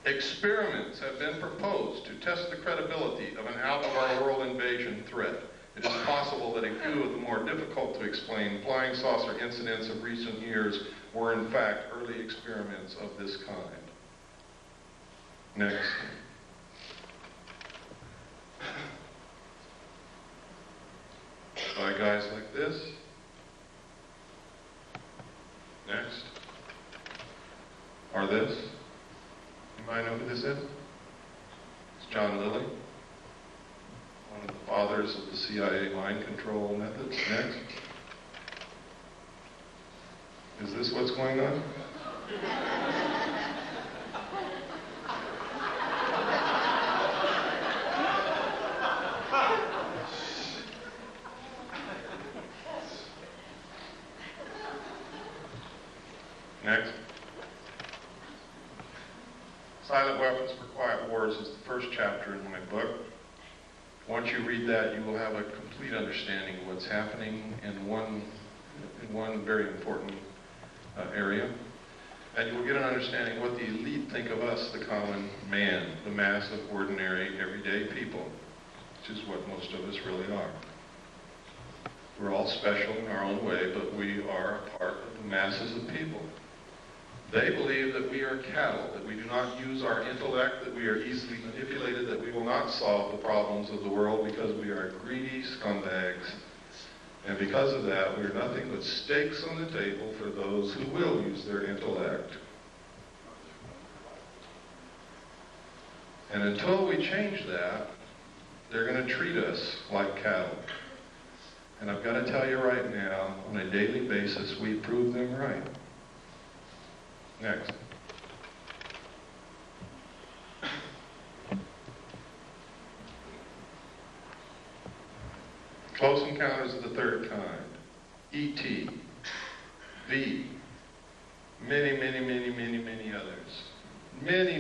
Experiments have been proposed to test the credibility of an out-of-our-world invasion threat. It is possible that a few of the more difficult to explain flying saucer incidents of recent years were in fact early experiments of this kind. Next. By guys like this. Next. Or this. Anybody know who this is? It's John Lilly, one of the fathers of the CIA mind control methods. Next. Is this what's going on? Next. Silent Weapons for Quiet Wars is the first chapter in my book. Once you read that, you will have a complete understanding of what's happening in one very important area. And you will get an understanding of what the elite think of us, the common man, the mass of ordinary, everyday people, which is what most of us really are. We're all special in our own way, but we are a part of the masses of people. They believe that we are cattle, that we do not use our intellect, that we are easily manipulated, that we will not solve the problems of the world because we are greedy scumbags. And because of that, we are nothing but stakes on the table for those who will use their intellect. And until we change that, they're going to treat us like cattle. And I've got to tell you right now, on a daily basis, we prove them right. Next. Close Encounters of the Third Kind, E.T., V, many others. Many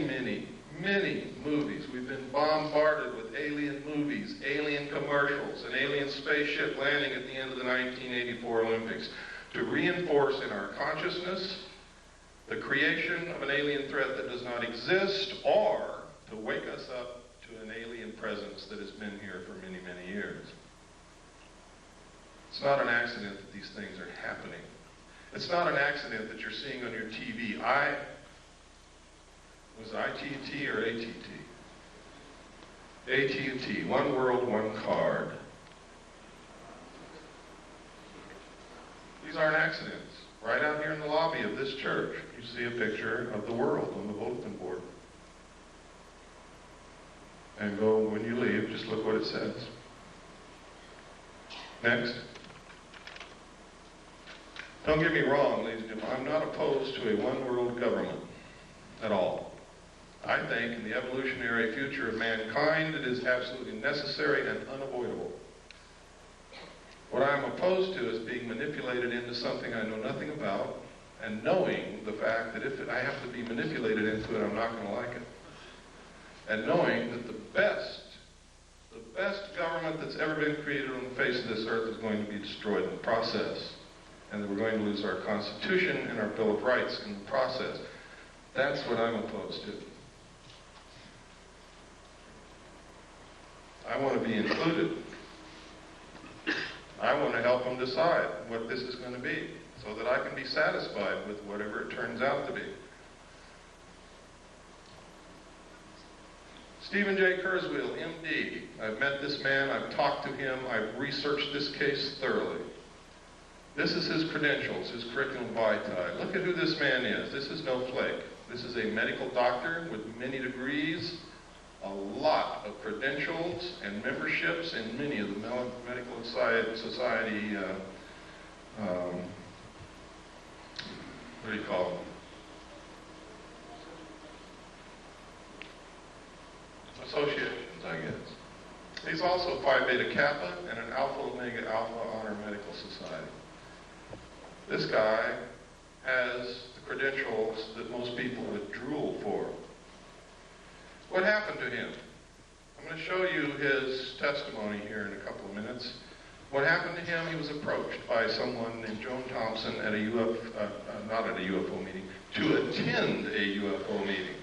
movies. We've been bombarded with alien movies, alien commercials, an alien spaceship landing at the end of the 1984 Olympics to reinforce in our consciousness the creation of an alien threat that does not exist, or to wake us up to an alien presence that has been here for many years. It's not an accident that these things are happening. It's not an accident that you're seeing on your TV. Was it ITT or ATT? AT&T, one world, one card. These aren't accidents. Right out here in the lobby of this church, you see a picture of the world on the bulletin board. And go, when you leave, just look what it says. Next. Don't get me wrong, ladies and gentlemen, I'm not opposed to a one-world government at all. I think in the evolutionary future of mankind, it is absolutely necessary and unavoidable. What I'm opposed to is being manipulated into something I know nothing about, and knowing the fact that if I have to be manipulated into it, I'm not going to like it. And knowing that the best government that's ever been created on the face of this earth is going to be destroyed in the process. And that we're going to lose our Constitution and our Bill of Rights in the process. That's what I'm opposed to. I want to be included. I want to help them decide what this is going to be so that I can be satisfied with whatever it turns out to be. Stephen J. Kurzweil, MD. I've met this man, I've talked to him, I've researched this case thoroughly. This is his credentials, his curriculum vitae. Look at who this man is. This is no flake. This is a medical doctor with many degrees, a lot of credentials and memberships in many of the medical society, what do you call them? Associations, I guess. He's also Phi Beta Kappa and an Alpha Omega Alpha Honor Medical Society. This guy has the credentials that most people would drool for. What happened to him? I'm going to show you his testimony here in a couple of minutes. What happened to him, he was approached by someone named Joan Thompson at not at a UFO meeting, to attend a UFO meeting.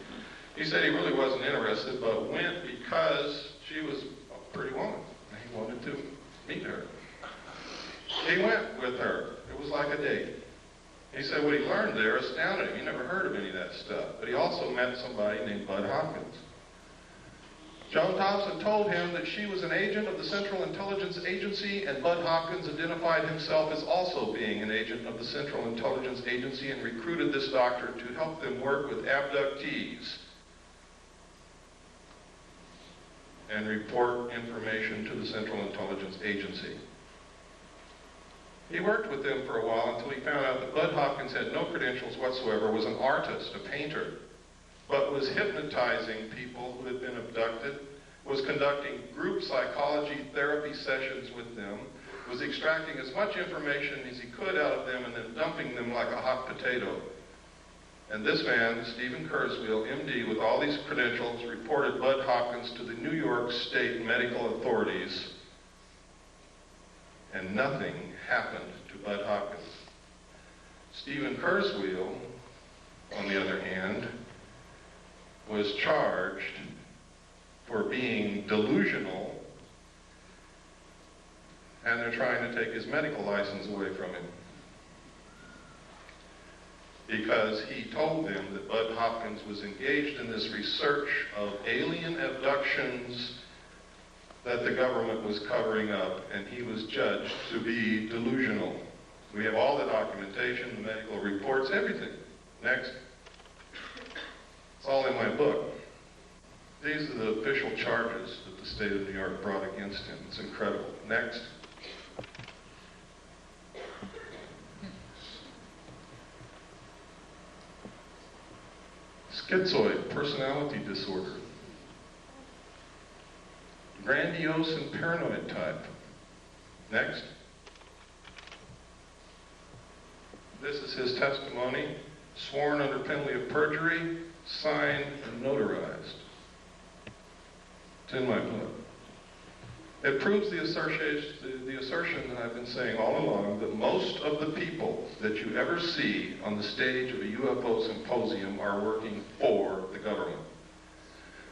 He said he really wasn't interested, but went because she was a pretty woman, and he wanted to meet her. He went with her. It was like a date. He said what he learned there astounded him. He never heard of any of that stuff. But he also met somebody named Bud Hopkins. Joan Thompson told him that she was an agent of the Central Intelligence Agency, and Bud Hopkins identified himself as also being an agent of the Central Intelligence Agency and recruited this doctor to help them work with abductees and report information to the Central Intelligence Agency. He worked with them for a while until he found out that Bud Hopkins had no credentials whatsoever, was an artist, a painter, but was hypnotizing people who had been abducted, was conducting group psychology therapy sessions with them, was extracting as much information as he could out of them and then dumping them like a hot potato. And this man, Stephen Kurzweil, MD, with all these credentials, reported Bud Hopkins to the New York State medical authorities, and nothing happened to Bud Hopkins. Stephen Kurzweil, on the other hand, was charged for being delusional, and they're trying to take his medical license away from him because he told them that Bud Hopkins was engaged in this research of alien abductions that the government was covering up, and he was judged to be delusional. We have all the documentation, the medical reports, everything. Next. It's all in my book. These are the official charges that the state of New York brought against him. It's incredible. Next. Schizoid personality disorder. Grandiose and paranoid type. Next. This is his testimony, sworn under penalty of perjury, signed and notarized. It's in my book. It proves the assertion that I've been saying all along, that most of the people that you ever see on the stage of a UFO symposium are working for the government.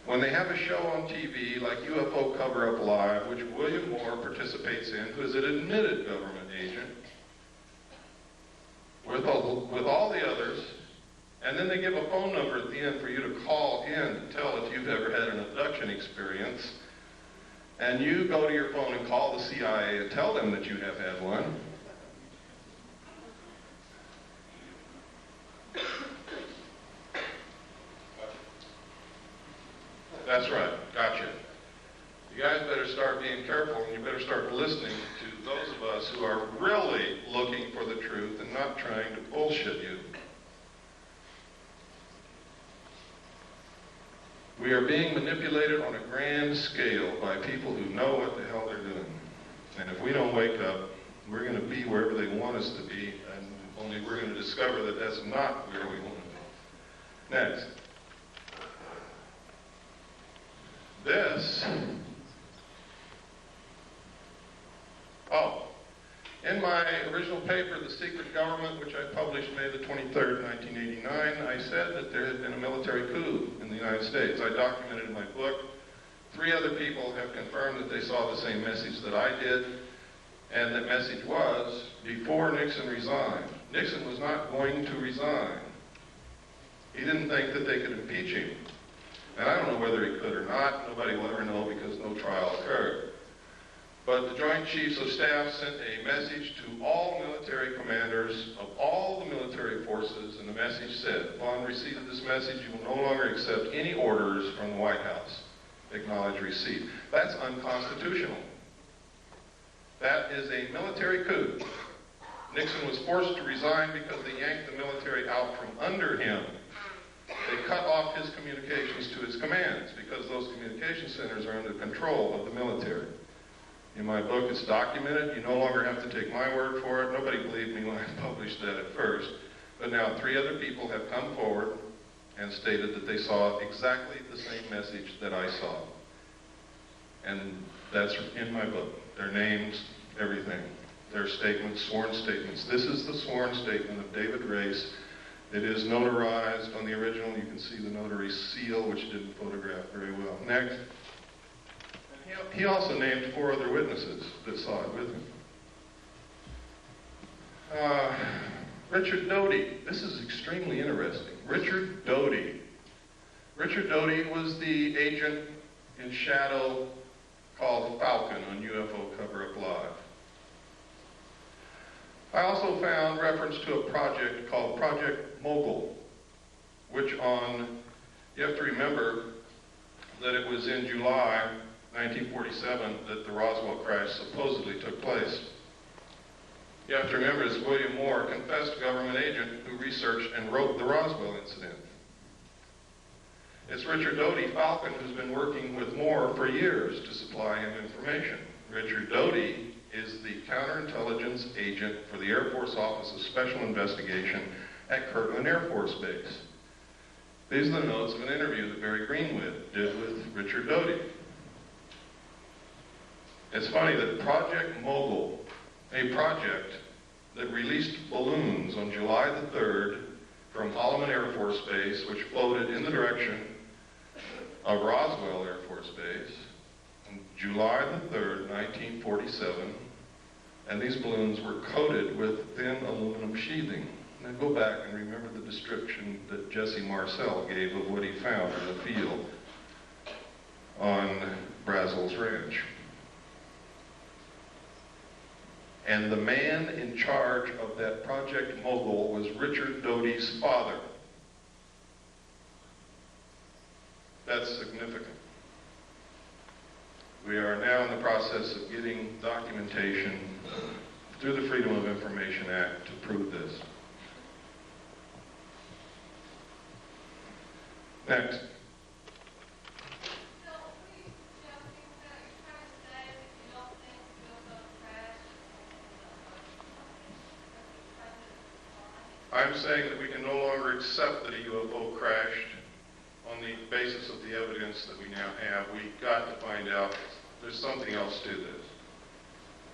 When they have a show on TV like UFO Cover-Up Live, which William Moore participates in, who is an admitted government agent, with all the others, and then they give a phone number at the end for you to call in to tell if you've ever had an abduction experience, and you go to your phone and call the CIA and tell them that you have had one. That's right, gotcha. You guys better start being careful, and you better start listening to those of us who are really looking for the truth and not trying to bullshit you. We are being manipulated on a grand scale by people who know what the hell they're doing. And if we don't wake up, we're going to be wherever they want us to be, and only we're going to discover that that's not where we want to be. Next. This. Oh. In my original paper, The Secret Government, which I published May the 23rd, 1989, I said that there had been a military coup in the United States. I documented in my book. 3 other people have confirmed that they saw the same message that I did, and that message was, before Nixon resigned. Nixon was not going to resign. He didn't think that they could impeach him. And I don't know whether he could or not. Nobody will ever know because no trial occurred. But the Joint Chiefs of Staff sent a message to all military commanders of all the military forces, and the message said, upon receipt of this message, you will no longer accept any orders from the White House. Acknowledge receipt. That's unconstitutional. That is a military coup. Nixon was forced to resign because they yanked the military out from under him. They cut off his communications to his commands because those communication centers are under control of the military. In my book, it's documented. You no longer have to take my word for it. Nobody believed me when I published that at first. But now 3 other people have come forward and stated that they saw exactly the same message that I saw. And that's in my book. Their names, everything. Their statements, sworn statements. This is the sworn statement of David Race. It is notarized on the original. You can see the notary seal, which didn't photograph very well. Next. He also named 4 other witnesses that saw it with him. Richard Doty. This is extremely interesting. Richard Doty. Richard Doty was the agent in shadow called Falcon on UFO Cover-Up Live. I also found reference to a project called Project Mogul, which you have to remember that it was in July 1947 that the Roswell crash supposedly took place. You have to remember this William Moore, confessed government agent who researched and wrote the Roswell incident. It's Richard Doty, Falcon, who's been working with Moore for years to supply him information. Richard Doty is the counterintelligence agent for the Air Force Office of Special Investigation at Kirtland Air Force Base. These are the notes of an interview that Barry Greenwood did with Richard Doty. It's funny that Project Mogul, a project that released balloons on July the 3rd from Holloman Air Force Base, which floated in the direction of Roswell Air Force Base, on July the 3rd, 1947, and these balloons were coated with thin aluminum sheathing. Now go back and remember the description that Jesse Marcel gave of what he found in the field on Brazel's Ranch. And the man in charge of that Project Mogul was Richard Doty's father. That's significant. We are now in the process of getting documentation through the Freedom of Information Act to prove this. Next. I'm saying that we can no longer accept that a UFO crashed on the basis of the evidence that we now have. We've got to find out there's something else to this.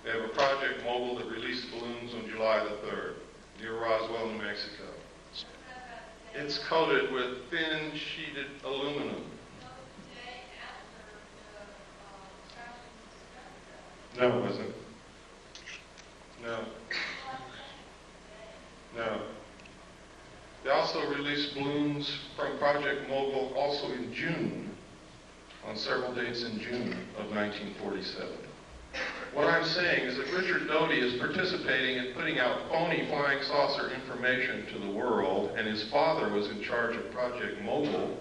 We have a Project Mogul that released balloons on July the 3rd near Roswell, New Mexico. It's coated with thin sheeted aluminum. No, it wasn't. No. No. They also released balloons from Project Mogul also in June, on several dates in June of 1947. What I'm saying is that Richard Doty is participating in putting out phony flying saucer information to the world, and his father was in charge of Project Mogul,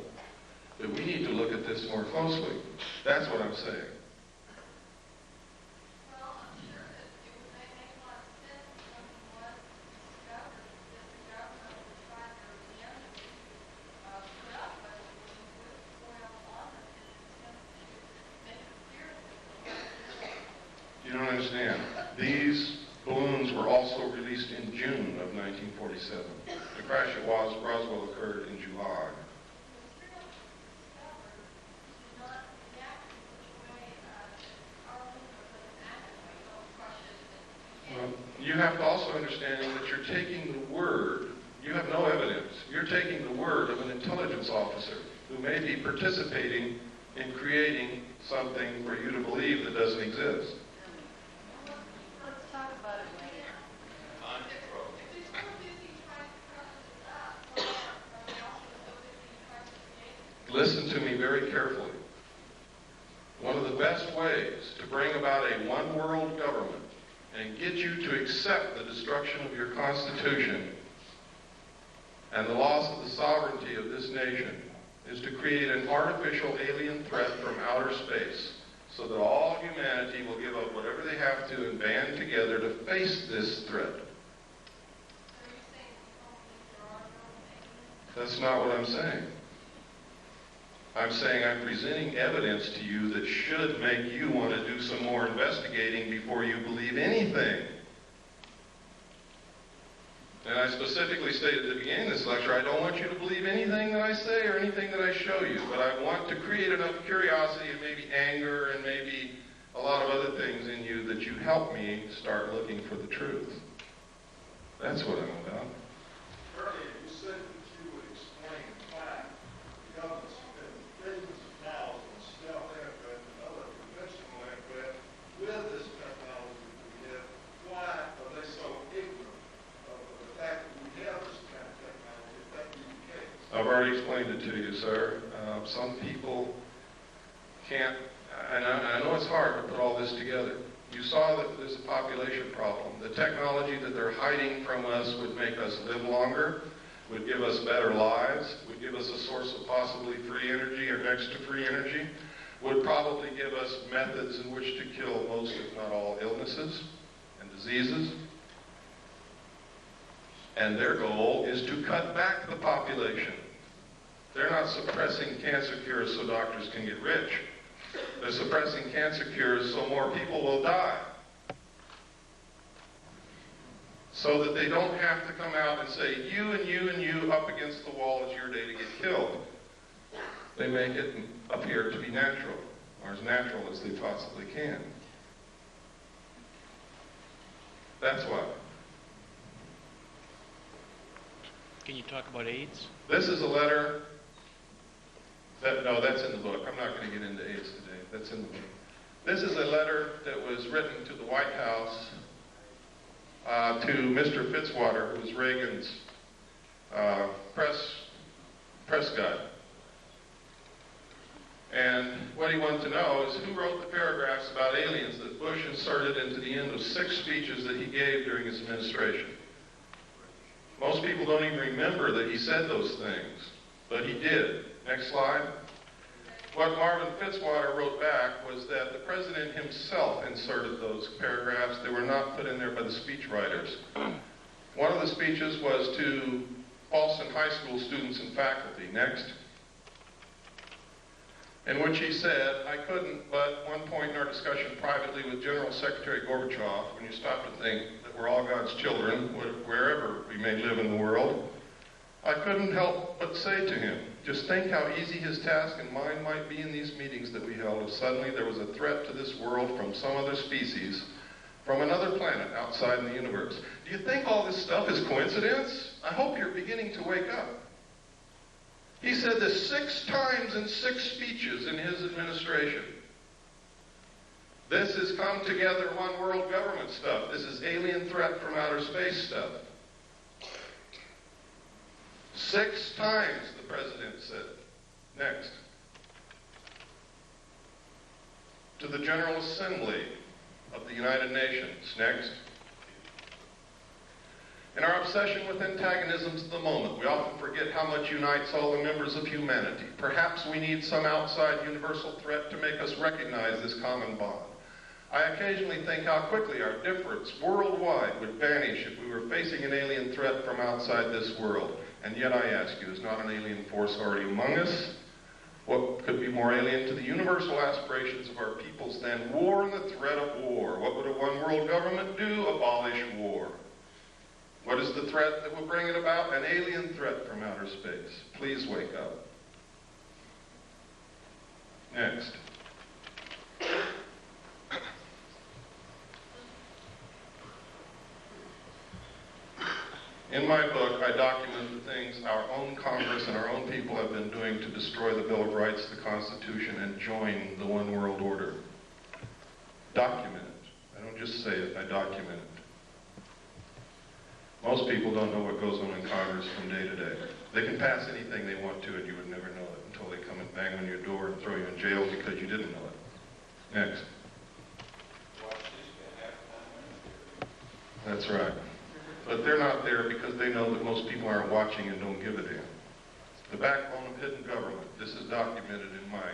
that we need to look at this more closely. That's what I'm saying. You don't understand. These balloons were also released in June of 1947. The crash at Roswell occurred in July. Well, you have to also understand that you're taking the word. You have no evidence. You're taking the word of an intelligence officer who may be participating in creating something for you to believe that doesn't exist. Listen to me very carefully. One of the best ways to bring about a one-world government and get you to accept the destruction of your Constitution and the loss of the sovereignty of this nation is to create an artificial alien threat from outer space so that all humanity will give up whatever they have to and band together to face this threat. That's not what I'm saying. I'm saying I'm presenting evidence to you that should make you want to do some more investigating before you believe anything. And I specifically stated at the beginning of this lecture, I don't want you to believe anything that I say or anything that I show you, but I want to create enough curiosity and maybe anger and maybe a lot of other things in you that you help me start looking for the truth. That's what I'm about. Earlier, you said that you would explain why the government's spent billions of dollars on stealth aircraft and other conventional aircraft with this technology that we have. Why are they so ignorant of the fact that we have this kind of technology, if that be the case? I've already explained it to you, sir. Some people can't, and I know it's hard to put all this together. You saw that there's a population problem. The technology that they're hiding from us would make us live longer, would give us better lives, would give us a source of possibly free energy or next to free energy, would probably give us methods in which to kill most, if not all, illnesses and diseases. And their goal is to cut back the population. They're not suppressing cancer cures so doctors can get rich. They're suppressing cancer cures so more people will die. So that they don't have to come out and say, you and you and you up against the wall, it's your day to get killed. They make it appear to be natural, or as natural as they possibly can. That's why. Can you talk about AIDS? This is a letter no, that's in the book. I'm not going to get into AIDS today. That's in the book. This is a letter that was written to the White House to Mr. Fitzwater, who was Reagan's press guy. And what he wanted to know is who wrote the paragraphs about aliens that Bush inserted into the end of 6 speeches that he gave during his administration. Most people don't even remember that he said those things, but he did. Next slide. What Marvin Fitzwater wrote back was that the president himself inserted those paragraphs. They were not put in there by the speechwriters. One of the speeches was to Boston High School students and faculty. Next. In which he said, I couldn't, but one point in our discussion privately with General Secretary Gorbachev, when you stop to think that we're all God's children, wherever we may live in the world, I couldn't help but say to him, just think how easy his task and mine might be in these meetings that we held if suddenly there was a threat to this world from some other species, from another planet outside in the universe. Do you think all this stuff is coincidence? I hope you're beginning to wake up. He said this 6 times in 6 speeches in his administration. This is come together one world government stuff. This is alien threat from outer space stuff. 6 times, the president said. Next. To the General Assembly of the United Nations. Next. In our obsession with antagonisms of the moment, we often forget how much unites all the members of humanity. Perhaps we need some outside universal threat to make us recognize this common bond. I occasionally think how quickly our difference worldwide would vanish if we were facing an alien threat from outside this world. And yet I ask you, is not an alien force already among us? What could be more alien to the universal aspirations of our peoples than war and the threat of war? What would a one world government do? Abolish war. What is the threat that will bring it about? An alien threat from outer space. Please wake up. Next. In my book, I document the things our own Congress and our own people have been doing to destroy the Bill of Rights, the Constitution, and join the one world order. Document it. I don't just say it, I document it. Most people don't know what goes on in Congress from day to day. They can pass anything they want to and you would never know it until they come and bang on your door and throw you in jail because you didn't know it. Next. That's right. But they're not there because they know that most people aren't watching and don't give a damn. The backbone of hidden government. This is documented in my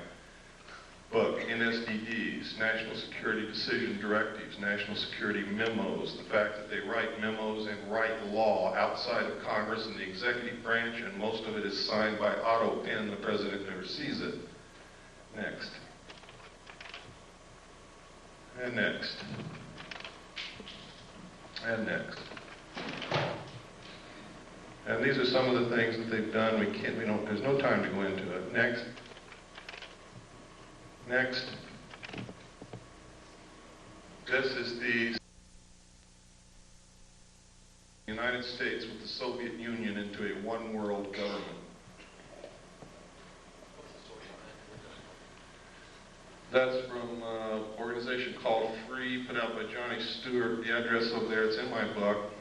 book. NSDDs, National Security Decision Directives, National Security Memos, the fact that they write memos and write law outside of Congress and the executive branch, and most of it is signed by auto pen. The president never sees it. Next. And next. And next. And these are some of the things that they've done. There's no time to go into it. Next. Next. This is the United States with the Soviet Union into a one-world government. That's from an organization called Free, put out by Johnny Stewart. The address over there, it's in my book.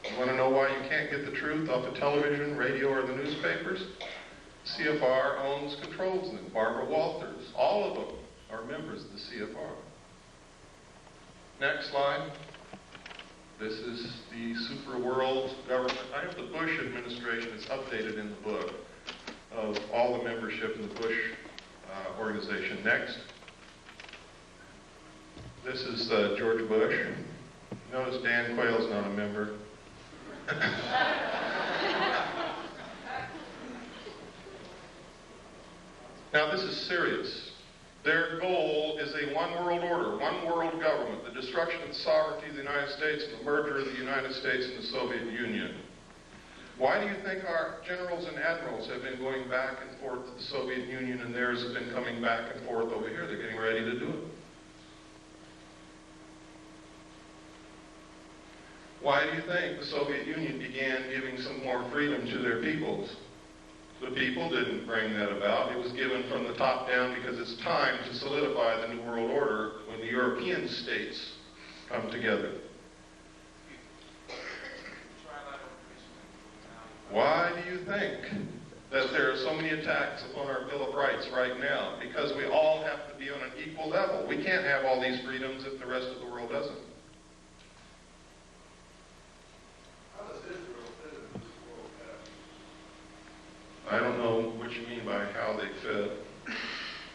You want to know why you can't get the truth off of television, radio, or the newspapers? CFR owns, controls them. Barbara Walters, all of them are members of the CFR. Next slide. This is the super world government. I have the Bush administration. It's updated in the book of all the membership in the Bush organization. Next. This is George Bush. Notice Dan Quayle's not a member. Now this is serious. Their goal is a one-world order, one-world government, the destruction of the sovereignty of the United States and the merger of the United States and the Soviet Union. Why do you think our generals and admirals have been going back and forth to the Soviet Union and theirs have been coming back and forth over here? They're getting ready to do it. Why do you think the Soviet Union began giving some more freedom to their peoples? The people didn't bring that about. It was given from the top down because it's time to solidify the New World Order when the European states come together. Why do you think that there are so many attacks upon our Bill of Rights right now? Because we all have to be on an equal level. We can't have all these freedoms if the rest of the world doesn't. I don't know what you mean by how they fit.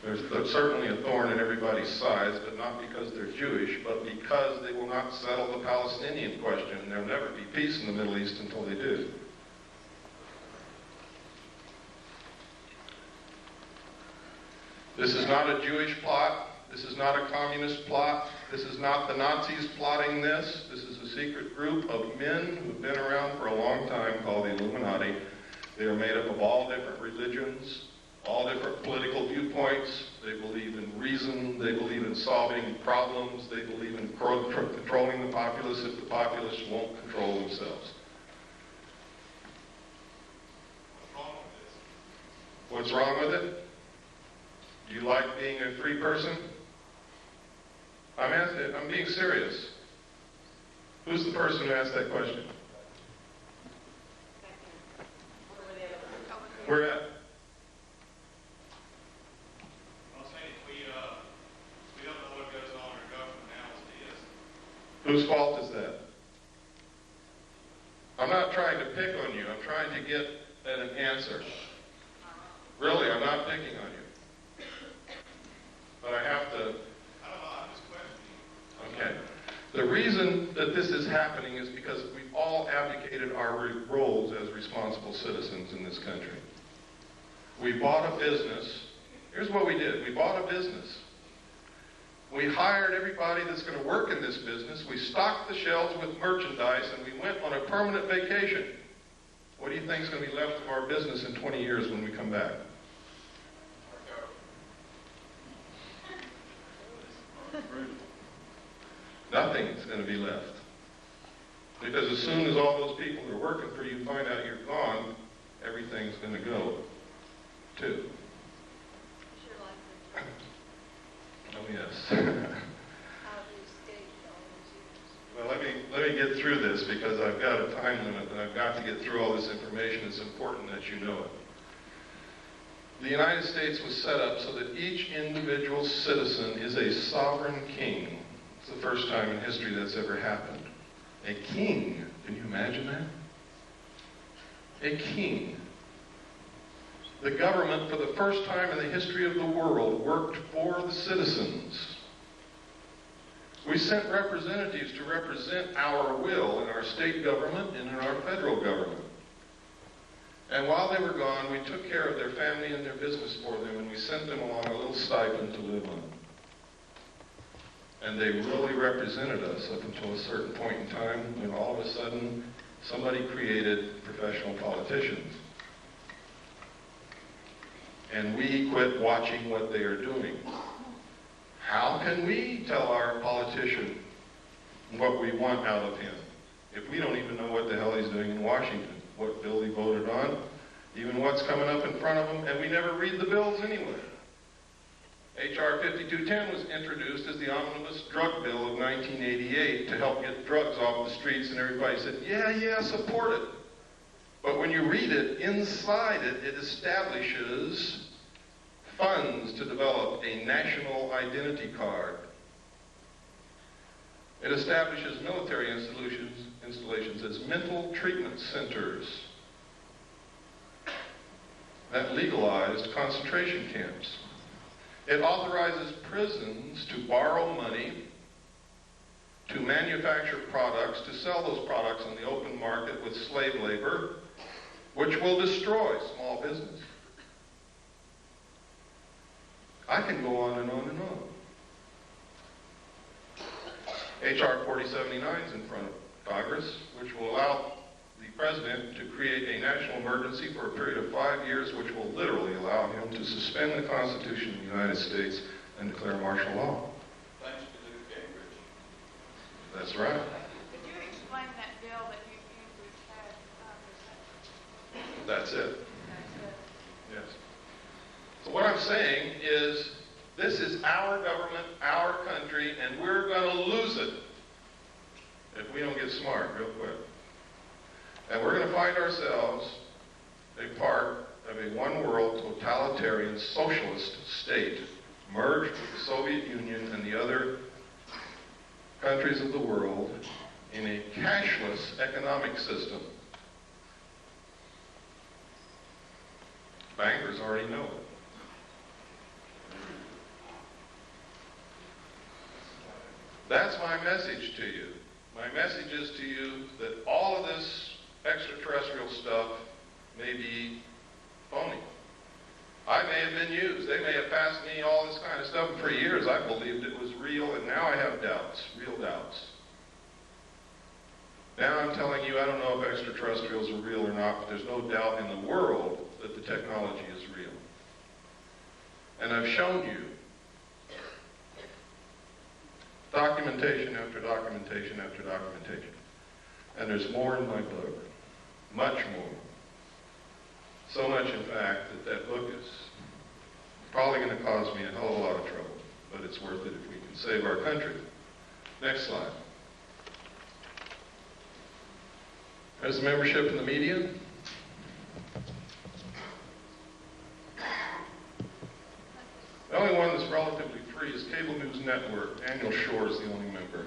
There's certainly a thorn in everybody's sides, but not because they're Jewish, but because they will not settle the Palestinian question. And there'll never be peace in the Middle East until they do. This is not a Jewish plot. This is not a communist plot. This is not the Nazis plotting this. This is a secret group of men who've been around for a long time called the Illuminati. They are made up of all different religions, all different political viewpoints. They believe in reason. They believe in solving problems. They believe in controlling the populace if the populace won't control themselves. What's wrong with it? Do you like being a free person? I'm being serious. Who's the person who asked that question? Where at? I'm saying we don't know what goes on in our government now as it is. Whose fault is that? I'm not trying to pick on you. I'm trying to get at an answer. Really, I'm not picking on you. But I have to... I don't know, I'm just questioning. Okay. The reason that this is happening is because we've all abdicated our roles as responsible citizens in this country. We bought a business. Here's what we did. We bought a business. We hired everybody that's going to work in this business. We stocked the shelves with merchandise, and we went on a permanent vacation. What do you think is going to be left of our business in 20 years when we come back? Nothing's going to be left. Because as soon as all those people who are working for you find out you're gone, everything's going to go, too. Oh, yes. Well, let me get through this because I've got a time limit and I've got to get through all this information. It's important that you know it. The United States was set up so that each individual citizen is a sovereign king. It's the first time in history that's ever happened. A king. Can you imagine that? A king. The government, for the first time in the history of the world, worked for the citizens. We sent representatives to represent our will in our state government and in our federal government. And while they were gone, we took care of their family and their business for them, and we sent them along a little stipend to live on. And they really represented us up until a certain point in time when all of a sudden somebody created professional politicians. And we quit watching what they are doing. How can we tell our politician what we want out of him if we don't even know what the hell he's doing in Washington, what bill he voted on, even what's coming up in front of him, and we never read the bills anyway. H.R. 5210 was introduced as the omnibus drug bill of 1988 to help get drugs off the streets, and everybody said, yeah, support it. But when you read it, inside it, it establishes funds to develop a national identity card. It establishes military installations as mental treatment centers that legalized concentration camps. It authorizes prisons to borrow money, to manufacture products, to sell those products on the open market with slave labor, which will destroy small business. I can go on and on and on. H.R. 4079 is in front of Congress, which will allow the President to create a national emergency for a period of 5 years, which will literally allow him to suspend the Constitution of the United States and declare martial law. Thanks to Newt Gingrich. That's right. Could you explain that bill that you had? That's it. That's it. Yes. So what I'm saying is, this is our government, our country, and we're going to lose it if we don't get smart real quick. And we're going to find ourselves a part of a one-world totalitarian socialist state merged with the Soviet Union and the other countries of the world in a cashless economic system. Bankers already know it. That's my message to you. My message is to you that all of this extraterrestrial stuff may be phony. I may have been used. They may have passed me all this kind of stuff. And for years I believed it was real, and now I have doubts, real doubts. Now I'm telling you, I don't know if extraterrestrials are real or not, but there's no doubt in the world that the technology is real. And I've shown you documentation after documentation after documentation. And there's more in my book. Much more. So much, in fact, that book is probably going to cause me a hell of a lot of trouble. But it's worth it if we can save our country. Next slide. There's the membership in the media. The only one that's relatively free is Cable News Network. Daniel Shore is the only member.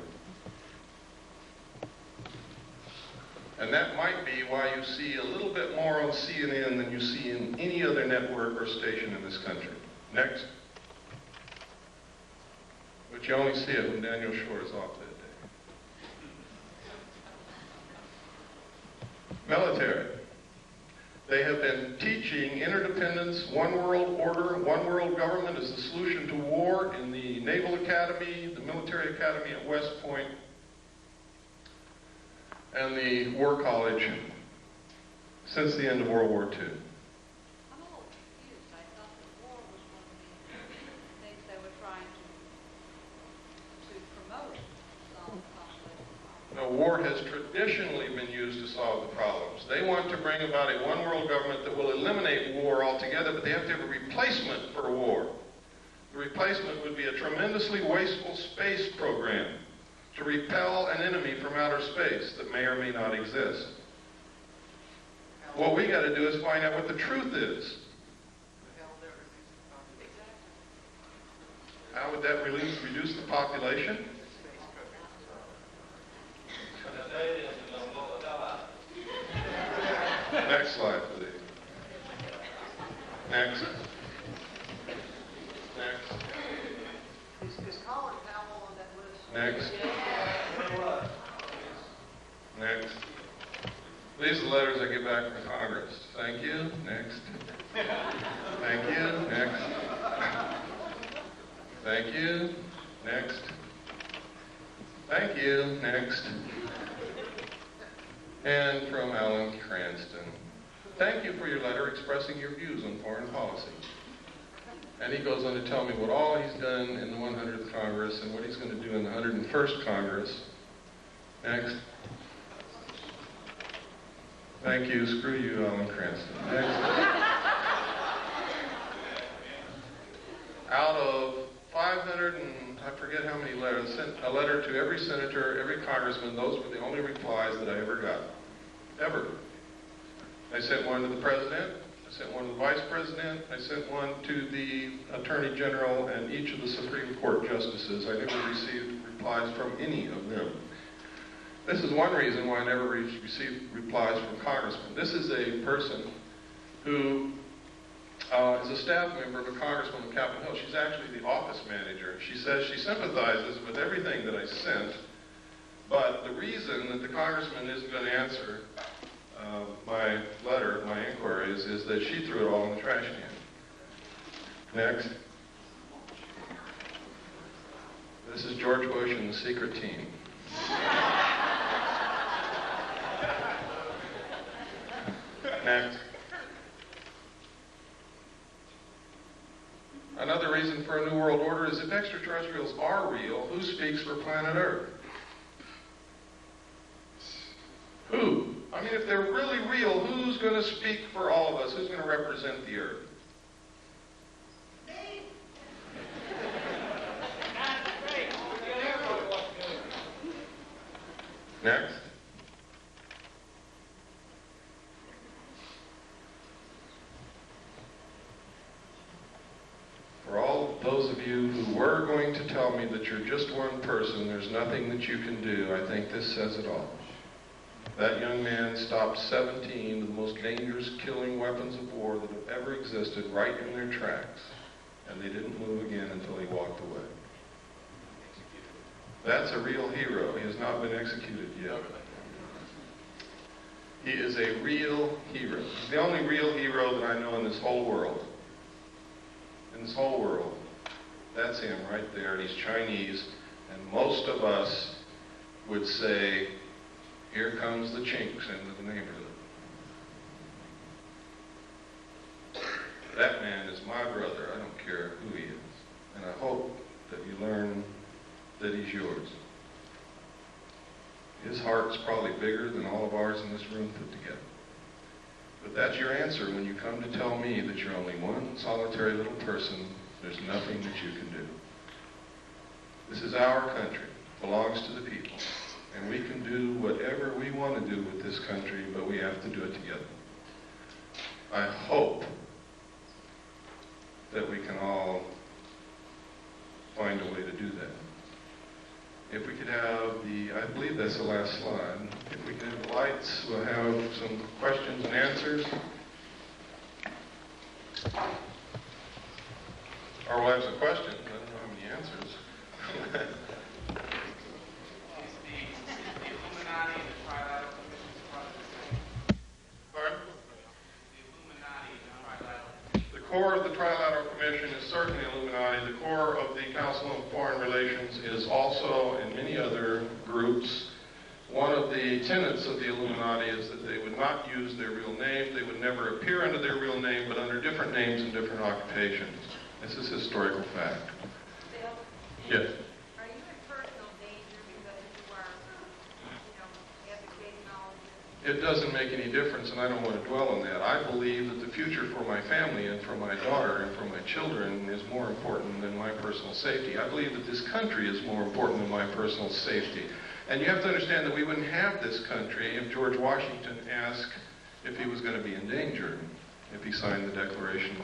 And that might be why you see a little bit more on CNN than you see in any other network or station in this country. Next. But you only see it when Daniel Shore is off that day. Military. They have been teaching interdependence, one world order, one world government is the solution to war in the Naval Academy, the Military Academy at West Point, and the War College since the end of World War II. I'm a little confused. I thought the war was one of the things they were trying to promote to solve the conflict. No, war has traditionally been used to solve the problems. They want to bring about a one-world government that will eliminate war altogether, but they have to have a replacement for war. The replacement would be a tremendously wasteful space program to repel an enemy from outer space that may or may not exist. What we got to do is find out what the truth is. How would that reduce the population? Next slide, please. Next. Next. Is Colin Powell on that list? Next. Next. These are the letters I get back from Congress. Thank you. Next. Thank you. Next. Thank you. Next. Thank you. Next. And from Alan Cranston. Thank you for your letter expressing your views on foreign policy. And he goes on to tell me what all he's done in the 100th Congress and what he's going to do in the 101st Congress. Next. Thank you. Screw you, Alan Cranston. Next. Out of 500 and I forget how many letters, sent a letter to every senator, every congressman. Those were the only replies that I ever got. Ever. I sent one to the president. I sent one to the vice president. I sent one to the attorney general and each of the Supreme Court justices. I never received replies from any of them. This is one reason why I never received replies from congressmen. This is a person who is a staff member of a congressman on Capitol Hill. She's actually the office manager. She says she sympathizes with everything that I sent, but the reason that the congressman isn't going to answer my letter, my inquiries, is that she threw it all in the trash can. Next. This is George Bush and the secret team. Next. Another reason for a new world order is if extraterrestrials are real, who speaks for planet Earth? Who? I mean, if they're really real, who's going to speak for all of us? Who's going to represent the Earth? Next. For all those of you who were going to tell me that you're just one person, there's nothing that you can do, I think this says it all. That young man stopped 17 of the most dangerous killing weapons of war that have ever existed right in their tracks, and they didn't move again until he walked away. That's a real hero. He has not been executed yet. He is a real hero. He's the only real hero that I know in this whole world. In this whole world. That's him right there, and he's Chinese, and most of us would say, here comes the chinks into the neighborhood. That man is my brother. I don't care who he is. And I hope that you learn that he's yours. His heart's probably bigger than all of ours in this room put together. But that's your answer when you come to tell me that you're only one solitary little person. There's nothing that you can do. This is our country. It belongs to the people. And we can do whatever we want to do with this country, but we have to do it together. I hope that we can all find a way to do that. If we could have I believe that's the last slide. If we could have the lights, we'll have some questions and answers. Or we'll have some questions. I don't know how many answers. Pardon? The core of the Trilateral Commission is certainly Illuminati. The core of the Council on Foreign Relations is also, in many other groups, one of the tenets of the Illuminati is that they would not use their real name. They would never appear under their real name, but under different names and different occupations. This is historical fact. Bill? Yes. Are you in personal danger because you are, advocating all of this? It doesn't make any difference, and I don't want to dwell on that. I believe that the future for my family and for my daughter and for my children is more important than my personal safety. I believe that this country is more important than my personal safety. And you have to understand that we wouldn't have this country if George Washington asked if he was going to be in danger, if he signed the Declaration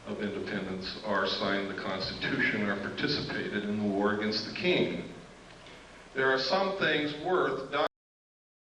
of Independence or signed the Constitution or participated in the war against the king. There are some things worth dying